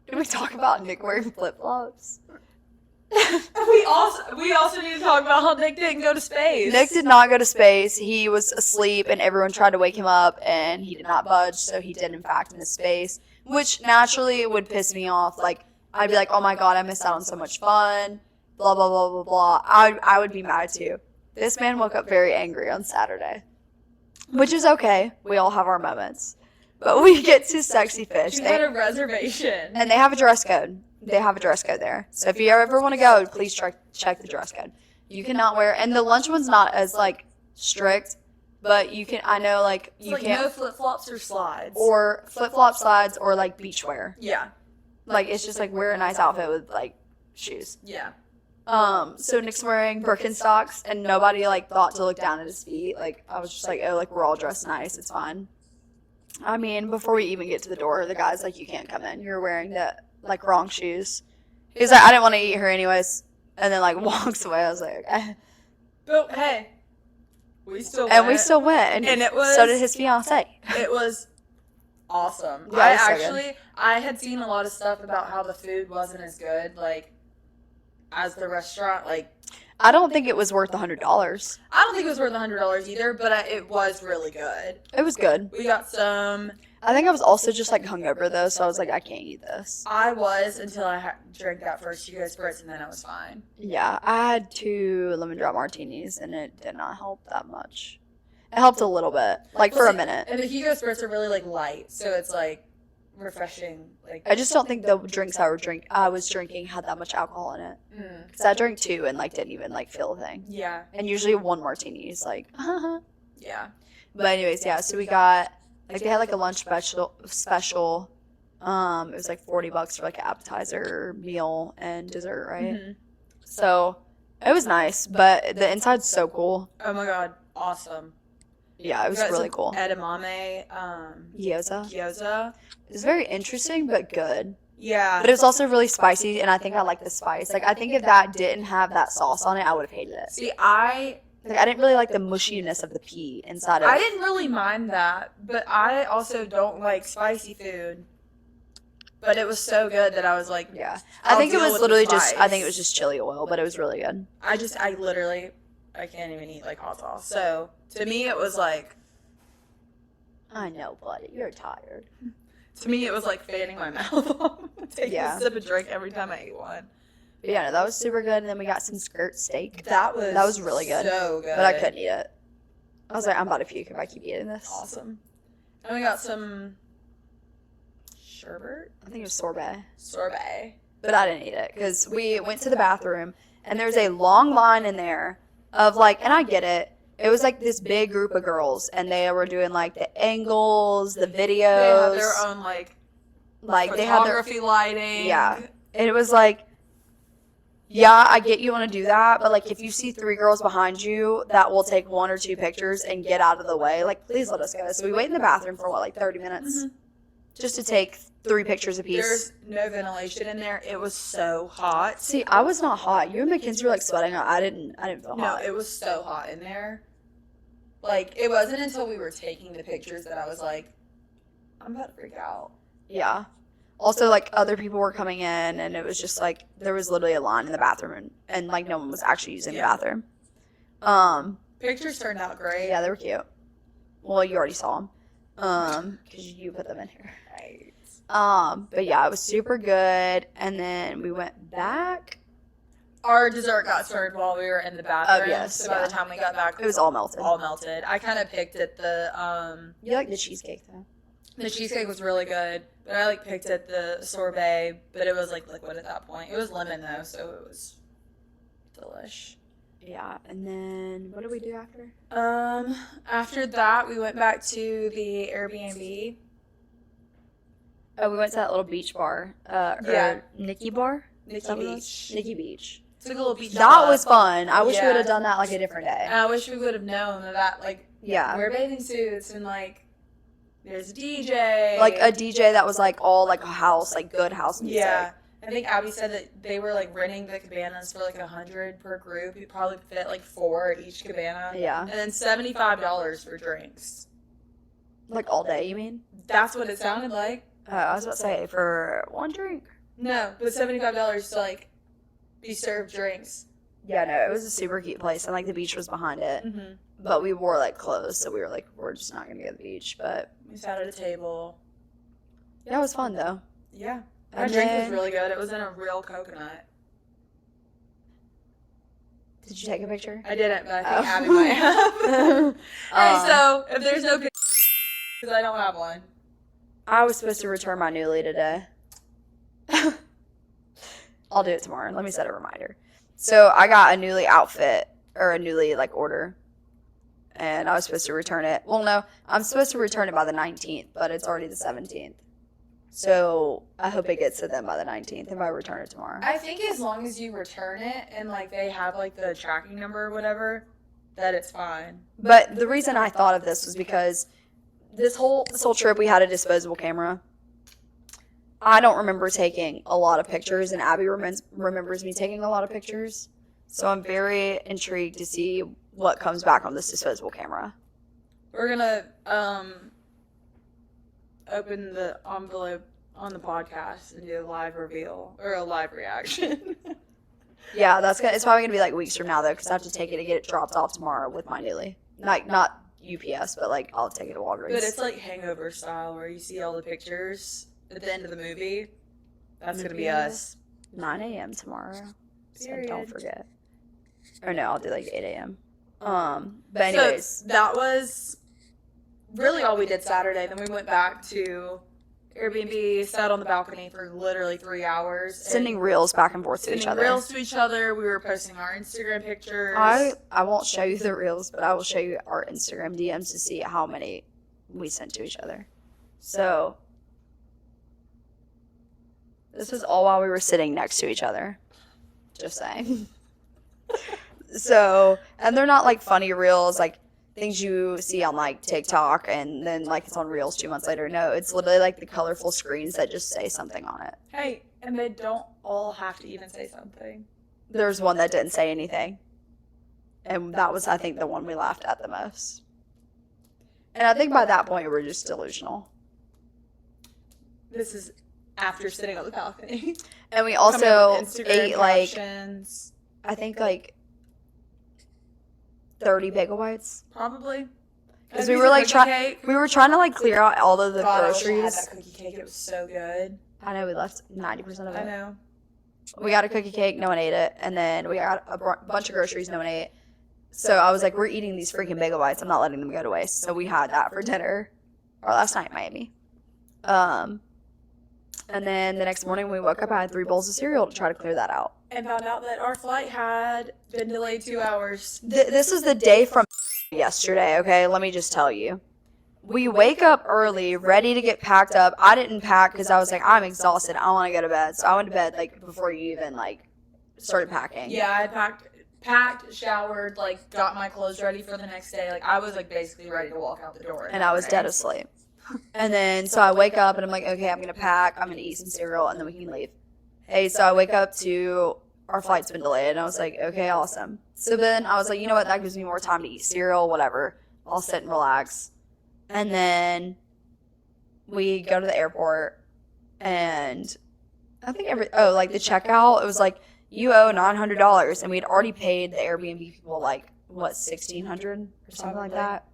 did we talk about Nick wearing flip flops? We also need to talk about how Nick didn't go to space. Nick did not go to space. He was asleep, and everyone tried to wake him up, and he did not budge. So he did, in fact, miss space, which naturally would piss me off. Like, I'd be like, "Oh my god, I missed out on so much fun." Blah blah blah blah blah. I would be mad too. This man woke up very angry on Saturday, which is okay. We all have our moments. But we get to Sexy Fish. We had a reservation. And they have a dress code. They have a dress code there. So if you ever want to go, please check the dress code. You cannot wear, and the lunch one's not as like strict, but you can. I know like It's you like can't no flip flops or slides. or flip flop slides or like beachwear. Yeah. Like it's just like wear a nice outfit with like shoes. Yeah. So Nick's wearing Birkenstocks, and nobody like thought to look down at his feet. Like I was just like, oh, like we're all dressed nice. It's fine. I mean, before we even get to the door, the guy's like, you can't come in. You're wearing the like wrong shoes. He's like, I didn't want to eat her anyways, and then like walks away. I was like, okay. But hey, we still And we went. still went, and it was so did his fiance. It was awesome. Yeah, it was so I had seen a lot of stuff about how the food wasn't as good, like as the restaurant, like I don't think it was worth $100. I don't think it was worth $100 either, but it was really good. It was good. We got some. I think I was also just like hungover though, so I was like, I can't eat this. I was until I drank that first Hugo Spritz, and then I was fine. Yeah, I had 2 lemon drop martinis, and it did not help that much. It helped a little bit, like for a minute. And the Hugo Spritz are really like light, so it's like refreshing. Like I just don't think the drinks I was drinking had that much alcohol in it. Because I drank 2 and like didn't even like feel a thing. Yeah. And usually 1 martini is like, Yeah. But anyways, yeah. So we got like they had like a lunch special. It was like $40 for like an appetizer, meal, and dessert, right? Mm-hmm. So it was nice, but the inside's so cool. Oh my god, awesome. Yeah, it was really cool. Edamame, Gyoza. It was very interesting, but good. Yeah. But it was also really spicy, and I think I like the spice. Like, I think if that didn't have that sauce on it, I would have hated it. See, I didn't really like the mushiness of the pea inside of it. I didn't really mind that, but I also don't like spicy food. But it was so good that I was like, yeah. I think it was literally just chili oil, but it was really good. I can't even eat like hot sauce. So to me, it was like, I know, buddy, you're tired. To me, it was like fanning my mouth, taking Yeah. a sip of drink every time I ate one. But yeah, no, that was super good. And then we got some skirt steak. That was really good. So good. But I couldn't eat it. I was like, I'm about to puke if I keep eating this. Awesome. And we got some sherbet? I think it was sorbet. Sorbet. But I didn't eat it because we went to the bathroom and there's a long line in there of like, and I get it. It was like this big group of girls and they were doing like the angles, the videos. They had their own like they had their photography lighting. Yeah. And it was like, yeah, I get you want to do that, but like if you see 3 girls behind you that will take 1 or 2 pictures and get out of the way, like please let us go. So we wait in the bathroom for like 30 minutes just to take 3 pictures apiece. There's no ventilation in there. It was so hot. See, I was not hot. You and Mackenzie were like sweating out. I didn't feel hot. No, it was so hot in there. Like it wasn't until we were taking the pictures that I was like, I'm about to freak out. Yeah. Also, like, other people were coming in, and it was just, like, there was literally a line in the bathroom, and like, no one was actually using the bathroom. Pictures turned out great. Yeah, they were cute. Well, you already saw them. Because you put them in here. Right. But yeah, it was super good, and then we went back. Our dessert got served while we were in the bathroom. Oh, yes, So by the time we got back, it was all melted. I kind of picked at the, You like the cheesecake, though? The cheesecake was really good, but I like picked at the sorbet, but it was like liquid at that point. It was lemon though, so it was delish. Yeah, and then what did we do after? After that, we went back to the Airbnb. Oh, we went to that little beach bar. Nikki Bar? Nikki Beach. Nikki Beach. Took a little beach. That was fun. I wish we would have done that like a different day. And I wish we would have known that wear bathing suits and like there's a DJ. Like a DJ that was like all like a house, like good house music. Yeah. I think Abby said that they were like renting the cabanas for like $100 per group. You probably fit like 4 at each cabana. Yeah. And then $75 for drinks. Like all day, you mean? That's what it sounded like. I was about to say for 1 drink. No, but $75 to like be served drinks. Yeah, no, it was a super cute place, and like the beach was behind it. Mm-hmm. But we wore like clothes, so we were like, we're just not gonna go to the beach. But we sat at a table. Yeah, it was fun though. Yeah, our drink was really good. It was in a real coconut. Did you take a picture? I didn't, but I think Abby might have. Alright, so if there's no picture, because I don't have one. I was supposed to return my Nuuly today. I'll do it tomorrow. Let me set a reminder. So I got a Nuuly outfit, or a Nuuly like order, and I was supposed to return it. Well, no, I'm supposed to return it by the 19th, but it's already the 17th. So I hope it gets to them by the 19th if I return it tomorrow. I think as long as you return it and like they have like the tracking number or whatever, that it's fine. But the reason I thought of this was because this whole trip we had a disposable camera. I don't remember taking a lot of pictures, and Abby remembers me taking a lot of pictures. So I'm very intrigued to see what comes back on this disposable camera. We're gonna open the envelope on the podcast and do a live reveal or a live reaction. Yeah, it's probably gonna be like weeks from now though, because I have to take it to get it dropped off tomorrow with my daily. Like not UPS, but like I'll take it to Walgreens. But it's like Hangover style, where you see all the pictures at the end of the movie. That's gonna be us. 9 a.m. tomorrow. So Period. don't forget. Or no, I'll do like 8 a.m. But anyways, so that was really all we did Saturday. Then we went back to Airbnb, sat on the balcony for literally 3 hours. sending reels back and forth to each other. Reels to each other. We were posting our Instagram pictures. I won't show you the reels, but I will show you our Instagram DMs to see how many we sent to each other. So this was all while we were sitting next to each other. Just saying. So, and they're not like funny reels, like things you see on like TikTok and then like it's on reels 2 months later. No, it's literally like the colorful screens that just say something on it. Hey, and they don't all have to even say something. There's one that didn't say anything. And that was, I think, the one we laughed at the most. And I think by that point, we were just delusional. This is after sitting on the balcony. And we also Instagram ate like, captions. I think like 30 bagel bites. Probably. Because we were like trying to like clear out all of the God, I wish I had groceries. that cookie cake. It was so good. I know we left 90% of it. I know. We got a cookie cake, no one ate it. And then we got a bunch of groceries, no one ate. So I was like, we're eating these freaking bagel bites. I'm not letting them go to waste. So we had that for dinner, or last night in Miami. And then the next morning we woke up, I had 3 bowls of cereal to try to clear that out. And found out that our flight had been delayed 2 hours. This is the day from yesterday, okay? Let me just tell you. We wake up early, ready to get packed up. I didn't pack because I was like, I'm exhausted. I want to go to bed. So I went to bed like before you even like started packing. Yeah, I packed, showered, like got my clothes ready for the next day. Like I was like basically ready to walk out the door. And I was dead asleep. And then so I wake up and I'm like, okay, I'm gonna pack. I'm gonna eat some cereal and then we can leave. Hey, so I wake up to our flight's been delayed and I was like, okay, awesome. So then I was like, you know what? That gives me more time to eat cereal, whatever. I'll sit and relax. And then we go to the airport and I think like the checkout, it was like, you owe $900 and we'd already paid the Airbnb people like what, $1,600 or something like that.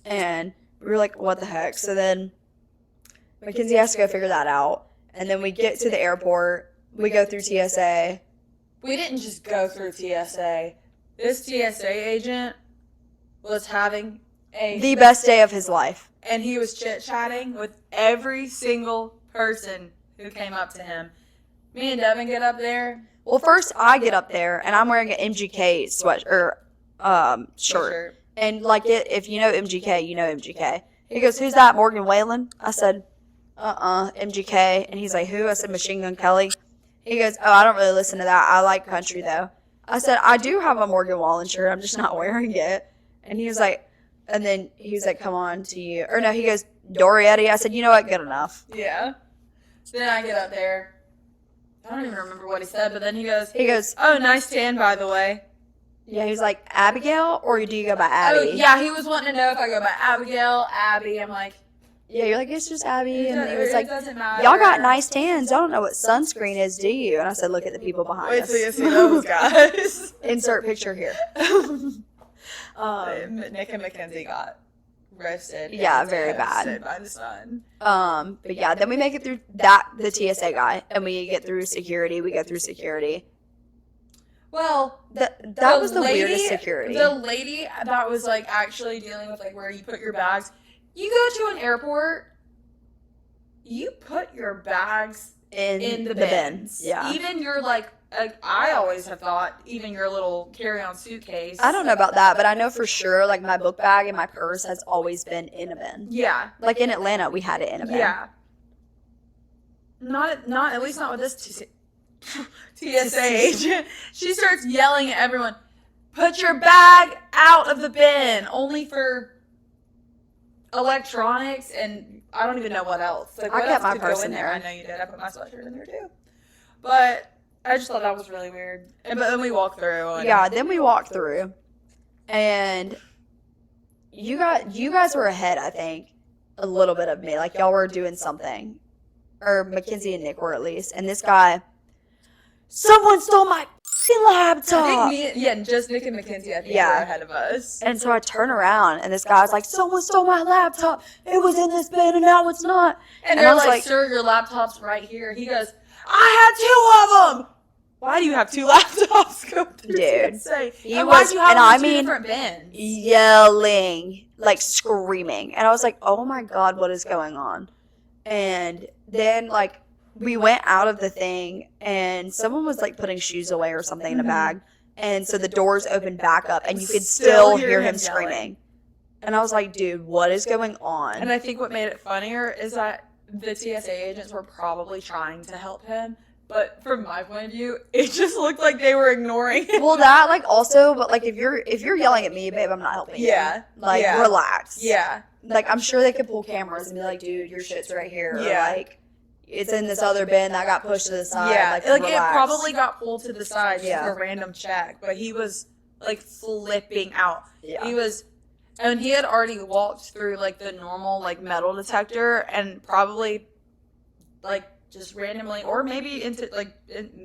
And we were like, what the heck? So then Mackenzie has to go figure that out. And then we get to the airport, we go through TSA. We didn't just go through TSA. This TSA agent was having the best day of his life. And he was chit-chatting with every single person who came up to him. Me and Devin get up there. Well, first I get up there and I'm wearing an MGK shirt. And like if you know MGK, you know MGK. He goes, who's that? Morgan Wallen? I said, MGK. And he's like, who? I said, Machine Gun Kelly. He goes, oh, I don't really listen to that. I like country though. I said, I do have a Morgan Wallen shirt. I'm just not wearing it. And he was like, and then he was like, come on to you. Or no, he goes, Dorietti. I said, you know what? Good enough. Yeah. Then I get up there. I don't even remember what he said, but then he goes, oh, nice tan, by the way. Yeah, he was like, Abigail, or do you go by Abby? Oh, yeah, he was wanting to know if I go by Abigail, Abby. I'm like, yeah, you're like, it's just Abby. And he was like, doesn't matter. Y'all got nice tans. Y'all don't know what sunscreen is, do you? And I said, look at the people behind us. Wait till you see those guys. Insert picture here. Nick and Mackenzie got roasted. Yeah, very bad. Roasted by the sun. But yeah, then we make it through the TSA guy, and we get through security. We go through security. Well, that was the weirdest security. The lady that was like actually dealing with like where you put your bags. You go to an airport, you put your bags in the bins. Yeah. Even your like I always have thought even your little carry-on suitcase. I don't know about that, but I know for sure like my book bag and my purse has always been in a bin. Yeah. Like in Atlanta, we had it in a bin. Yeah. Not at least not with this TSA agent. She starts yelling at everyone, "Put your bag out of the bin." Only for electronics and I don't even know what else. Like, what I kept else my could go purse in there. I know you did. I put my sweatshirt in there too. But I just thought that was really weird. But then we walked through. Yeah, then we walked through, and you guys were ahead, I think, a little bit of me. Like y'all were doing something, or Mackenzie and Nick were at least. And this guy, someone stole my laptop. And just Nick and Mackenzie, I think, Yeah. were ahead of us. And so I turn around, and this guy's like, someone stole my laptop. It was in this bin, and now it's not. And I they're was like, sir, your laptop's right here. He goes, I had 2 of them. Why do you have 2 laptops? Go through Dude, TSA? he And why'd was- you have and them in I two mean, different bins? yelling, like screaming. And I was like, oh my God, what is going on? And then, like, we went out of the thing, and someone was, like, putting shoes away or something in a bag. And so the doors opened back up, and you could still hear him yelling. screaming. And I was like, dude, what is going on? And I think what made it funnier is that the TSA agents were probably trying to help him, but from my point of view, it just looked like they were ignoring him. Well, that, like, also, but, like, if you're yelling at me, babe, I'm not helping you. Yeah. Like, Yeah. relax. Yeah. Like, I'm sure they could pull cameras and be like, dude, your shit's right here. Yeah. Or, like, it's in this other bin that got pushed to the side. Yeah, Like, it relax. probably got pulled to the side just Yeah. for a random check, but he was like flipping out. Yeah. He was, and he had already walked through like the normal like metal detector and probably like just randomly, or maybe into like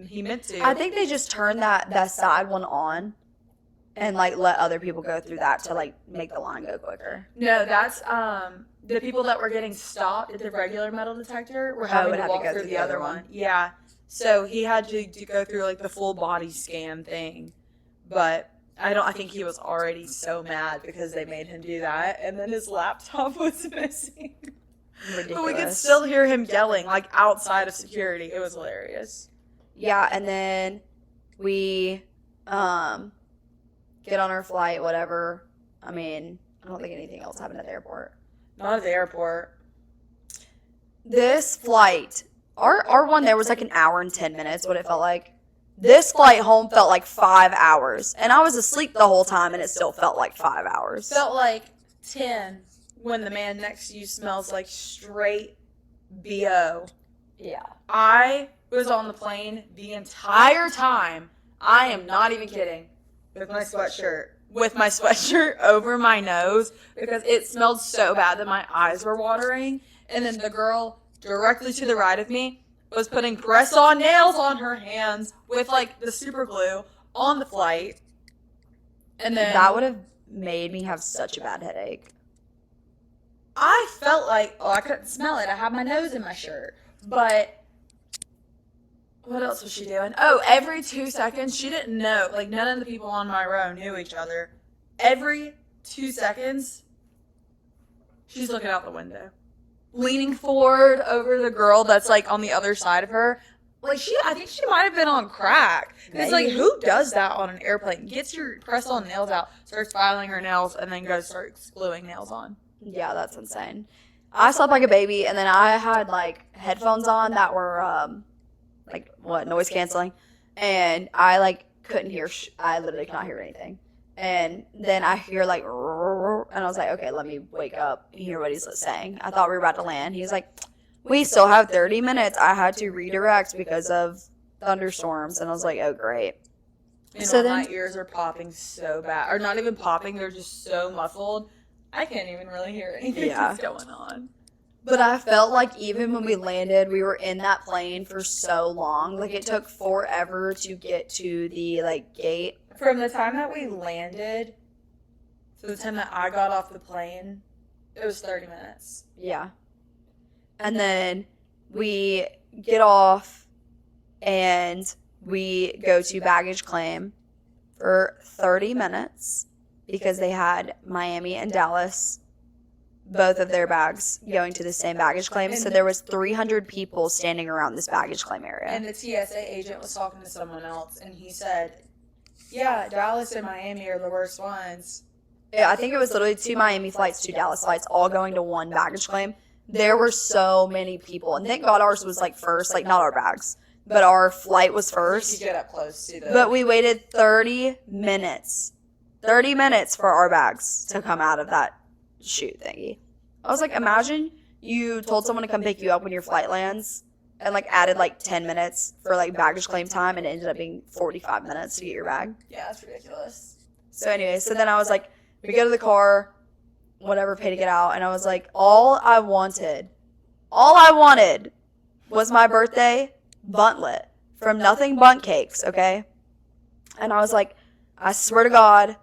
he meant to. I think they just turned that side one on and, like, let other people go through that to, like, make the line go quicker. No, that's the people that were getting stopped at the regular metal detector were having would to have to walk go through through the other one. Yeah, so he had to go through like the full body scan thing, but I think he was already so mad because they made him do that, and then his laptop was missing. Ridiculous. But we could still hear him yelling like outside of security. It was hilarious. Yeah, and then we get on our flight, whatever. I mean, I don't think anything else happened at the airport. Not at the airport. This flight, our one there was like an hour and 10 minutes, what it felt like. This flight home felt like 5 hours. And I was asleep the whole time, and it still felt like 5 hours. Felt like 10 when the man next to you smells like straight BO. Yeah. I was on the plane the entire time. I am not even kidding. With my sweatshirt over my nose because it smelled so bad that my eyes were watering. And then the girl directly to the right of me was putting press-on nails on her hands with like the super glue on the flight. And then That would have made me have such a bad headache. I felt like, I couldn't smell it. I had my nose in my shirt. But what else was she doing? Oh, every 2 seconds, she didn't know. Like, none of the people on my row knew each other. Every 2 seconds, she's looking out the window. Leaning forward over the girl that's, like, on the other side of her. Like, I think she might have been on crack. It's like, who does that on an airplane? Gets your press-on nails out, starts filing her nails, and then starts gluing nails on. Yeah, that's insane. I slept like a baby, and then I had, like, headphones on that were, noise canceling. And I, like, couldn't hear, I literally could not hear anything. And then I hear, like, and I was like, okay, let me wake up and hear what he's saying. I thought we were about to land. He's like, we still have 30 minutes. I had to redirect because of thunderstorms. And I was like, oh, great. And So my then- ears are popping so bad. Or not even popping, they're just so muffled. I can't even really hear anything that's going on. But I felt like even when we landed, we were in that plane for so long. Like, it took forever to get to the, like, gate. From the time that we landed to the time that I got off the plane, it was 30 minutes. Yeah. And then we get off and we go to baggage claim for 30 minutes because they had Miami and Dallas, both of their bags going to the same baggage claim. So there was 300 people standing around this baggage claim area. And the TSA agent was talking to someone else, and he said, yeah, Dallas and Miami are the worst ones. Yeah, I think it was literally 2 Miami flights, 2 Dallas flights, all going to one baggage claim. There were so many people. And thank God ours was, like, first. Like, not our bags, but our flight was first. You get up close to the... But we waited 30 minutes. 30 minutes for our bags to come out of that chute thingy. I was like, imagine you told someone to come pick you up when your flight lands and, like, added, like, 10 minutes for, like, baggage claim time, and it ended up being 45 minutes to get your bag. Yeah, that's ridiculous. So anyway, so then I was like, we go to the car, whatever, pay to get out, and I was like, all I wanted was my birthday buntlet from Nothing Bunt Cakes, okay? And I was like, I swear to God,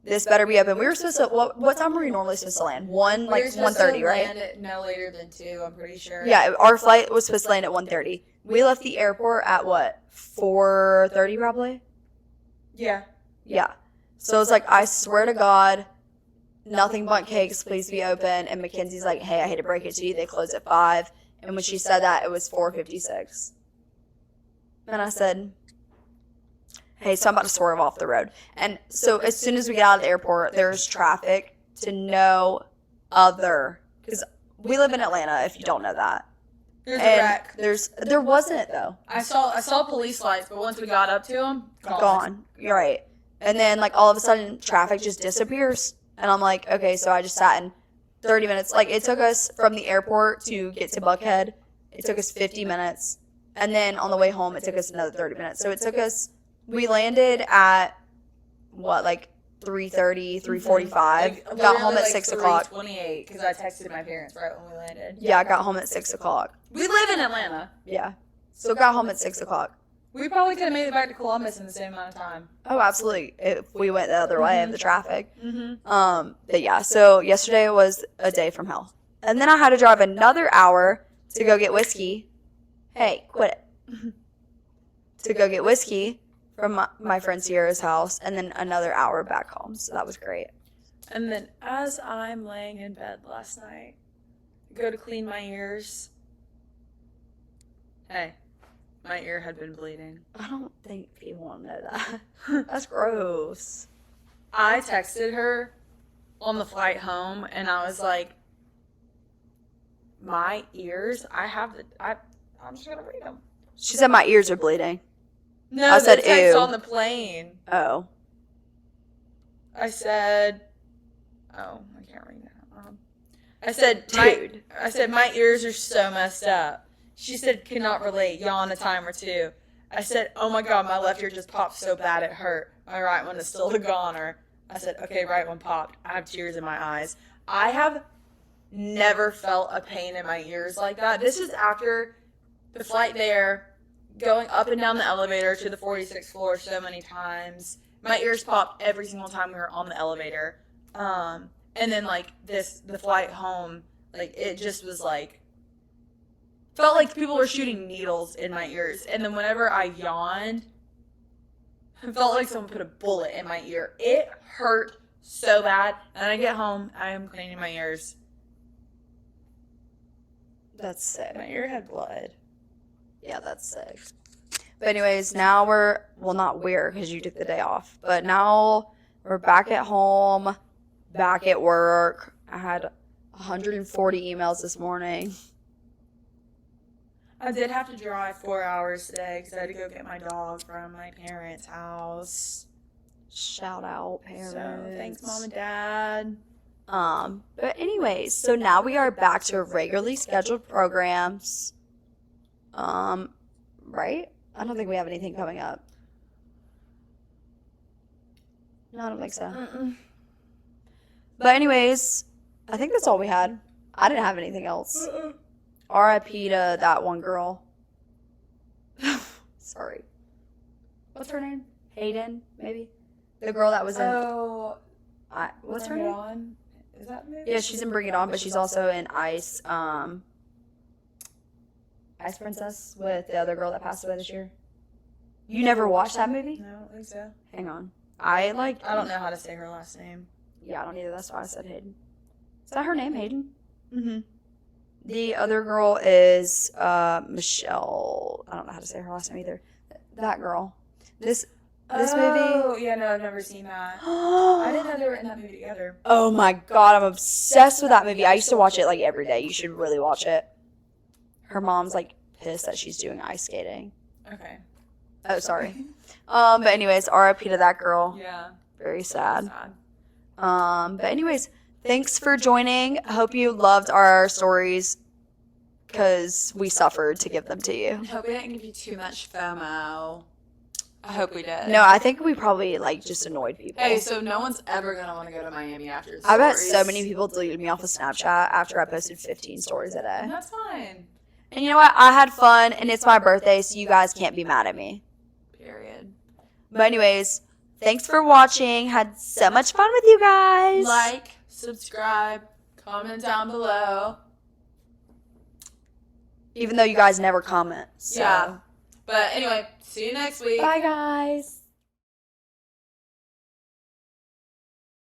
this better be open. We were supposed to, what time were we normally supposed to land? 1:30, right? Land at no later than 2, I'm pretty sure. Yeah, our flight was supposed to land at 1:30. We left the airport at what? 4:30 probably? Yeah. Yeah. So it was like, I swear to God, Nothing But Cakes, please be open. And Mackenzie's like, hey, I hate to break it to you. They close at 5. And when she said that, it was 4:56. And I said, hey, so I'm about to swerve off the road. And so as soon as we get out of the airport, there's traffic to no other. Because we live in Atlanta, if you don't know that. There's And a wreck. there wasn't, though. I saw police lights, but once we got up to them, Gone. You're right. And then, like, all of a sudden, traffic just disappears. And I'm like, okay, so I just sat in 30 minutes. Like, it took us from the airport to get to Buckhead. It took us 50 minutes. And then on the way home, it took us another 30 minutes. So it took us, we landed at, what, like 3:30, 3:45. Like, Got home at like 6 o'clock. 3:28, because I texted my parents right when we landed. Yeah, I got home at 6 o'clock. We live in Atlanta. Yeah. So got home at 6 o'clock. We probably could have made it back to Columbus in the same amount of time. Oh, absolutely. If we went the other way of the traffic. Mm-hmm. But yeah, so yesterday was a day from hell. And then I had to drive another hour to go get whiskey. Hey, quit it. To go get whiskey from my friend Sierra's house, and then another hour back home. So that was great. And then as I'm laying in bed last night, go to clean my ears. Hey, my ear had been bleeding. I don't think people want to know that. That's gross. I texted her on the flight home, and I was like, my ears, I'm just going to read them. She said my ears are bleeding. No, I said, the text ew. on the plane. Oh. I said, oh, I can't read that. I said, my ears are so messed up. She said, cannot relate, yawn a time or two. I said, oh my God, my left ear just popped so bad it hurt. My right one is still a goner. I said, okay, right one popped. I have tears in my eyes. I have never felt a pain in my ears like that. This is after the flight there, going up and down the elevator to the 46th floor so many times. My ears popped every single time we were on the elevator. And then, like, the flight home, like, it just was, like, felt like people were shooting needles in my ears. And then whenever I yawned, it felt like someone put a bullet in my ear. It hurt so bad. And then I get home, I am cleaning my ears. That's sick. My ear had blood. Yeah, that's sick. But anyways, now not because you took the day off, but now we're back at home, back at work. I had 140 emails this morning. I did have to drive 4 hours today because I had to go get my dog from my parents' house. Shout out, parents. So, thanks, Mom and Dad. But anyways, so now we are back to regularly scheduled programs. Right? I don't think we have anything coming up. No, I don't think so. Mm-mm. But anyways, I think that's all we had. I didn't have anything else. R.I.P. to that one girl. Sorry. What's her name? Hayden, maybe? The girl that was in... Oh. what's her Bring It name? On? Is that the movie? Yeah, she's in Bring It On, but she's also in Ice Princess with the other girl that passed away this year. You never watched that movie? No, I don't think so. Hang on. I don't know how to say her last name. Yeah, I don't either. That's why I said Hayden. Is that her name, Hayden? Mm-hmm. The other girl is Michelle. I don't know how to say her last name either. That girl. This movie. Oh, yeah, no, I've never seen that. I didn't know they were in that movie together. Oh my God, I'm obsessed with that movie. I used to watch it like every day. You should really watch it. Her mom's like pissed that she's doing ice skating. Okay. Oh, sorry. But anyways, RIP to that girl. Yeah. Very sad. Sad. But anyways, thanks for joining. I hope you loved our stories because we suffered to give them to you. I hope we didn't give you too much FOMO. I hope we did. No, I think we probably like just annoyed people. Hey, so no one's ever going to want to go to Miami after the I bet stories. so many people deleted me off of Snapchat after I posted 15 stories a day. And that's fine. And you know what? I had fun, and it's my birthday, so you guys can't be mad at me. Period. But anyways, thanks for watching. Had so much fun with you guys. Like, subscribe, comment down below. Even though you guys never comment. So. Yeah. But anyway, see you next week. Bye, guys.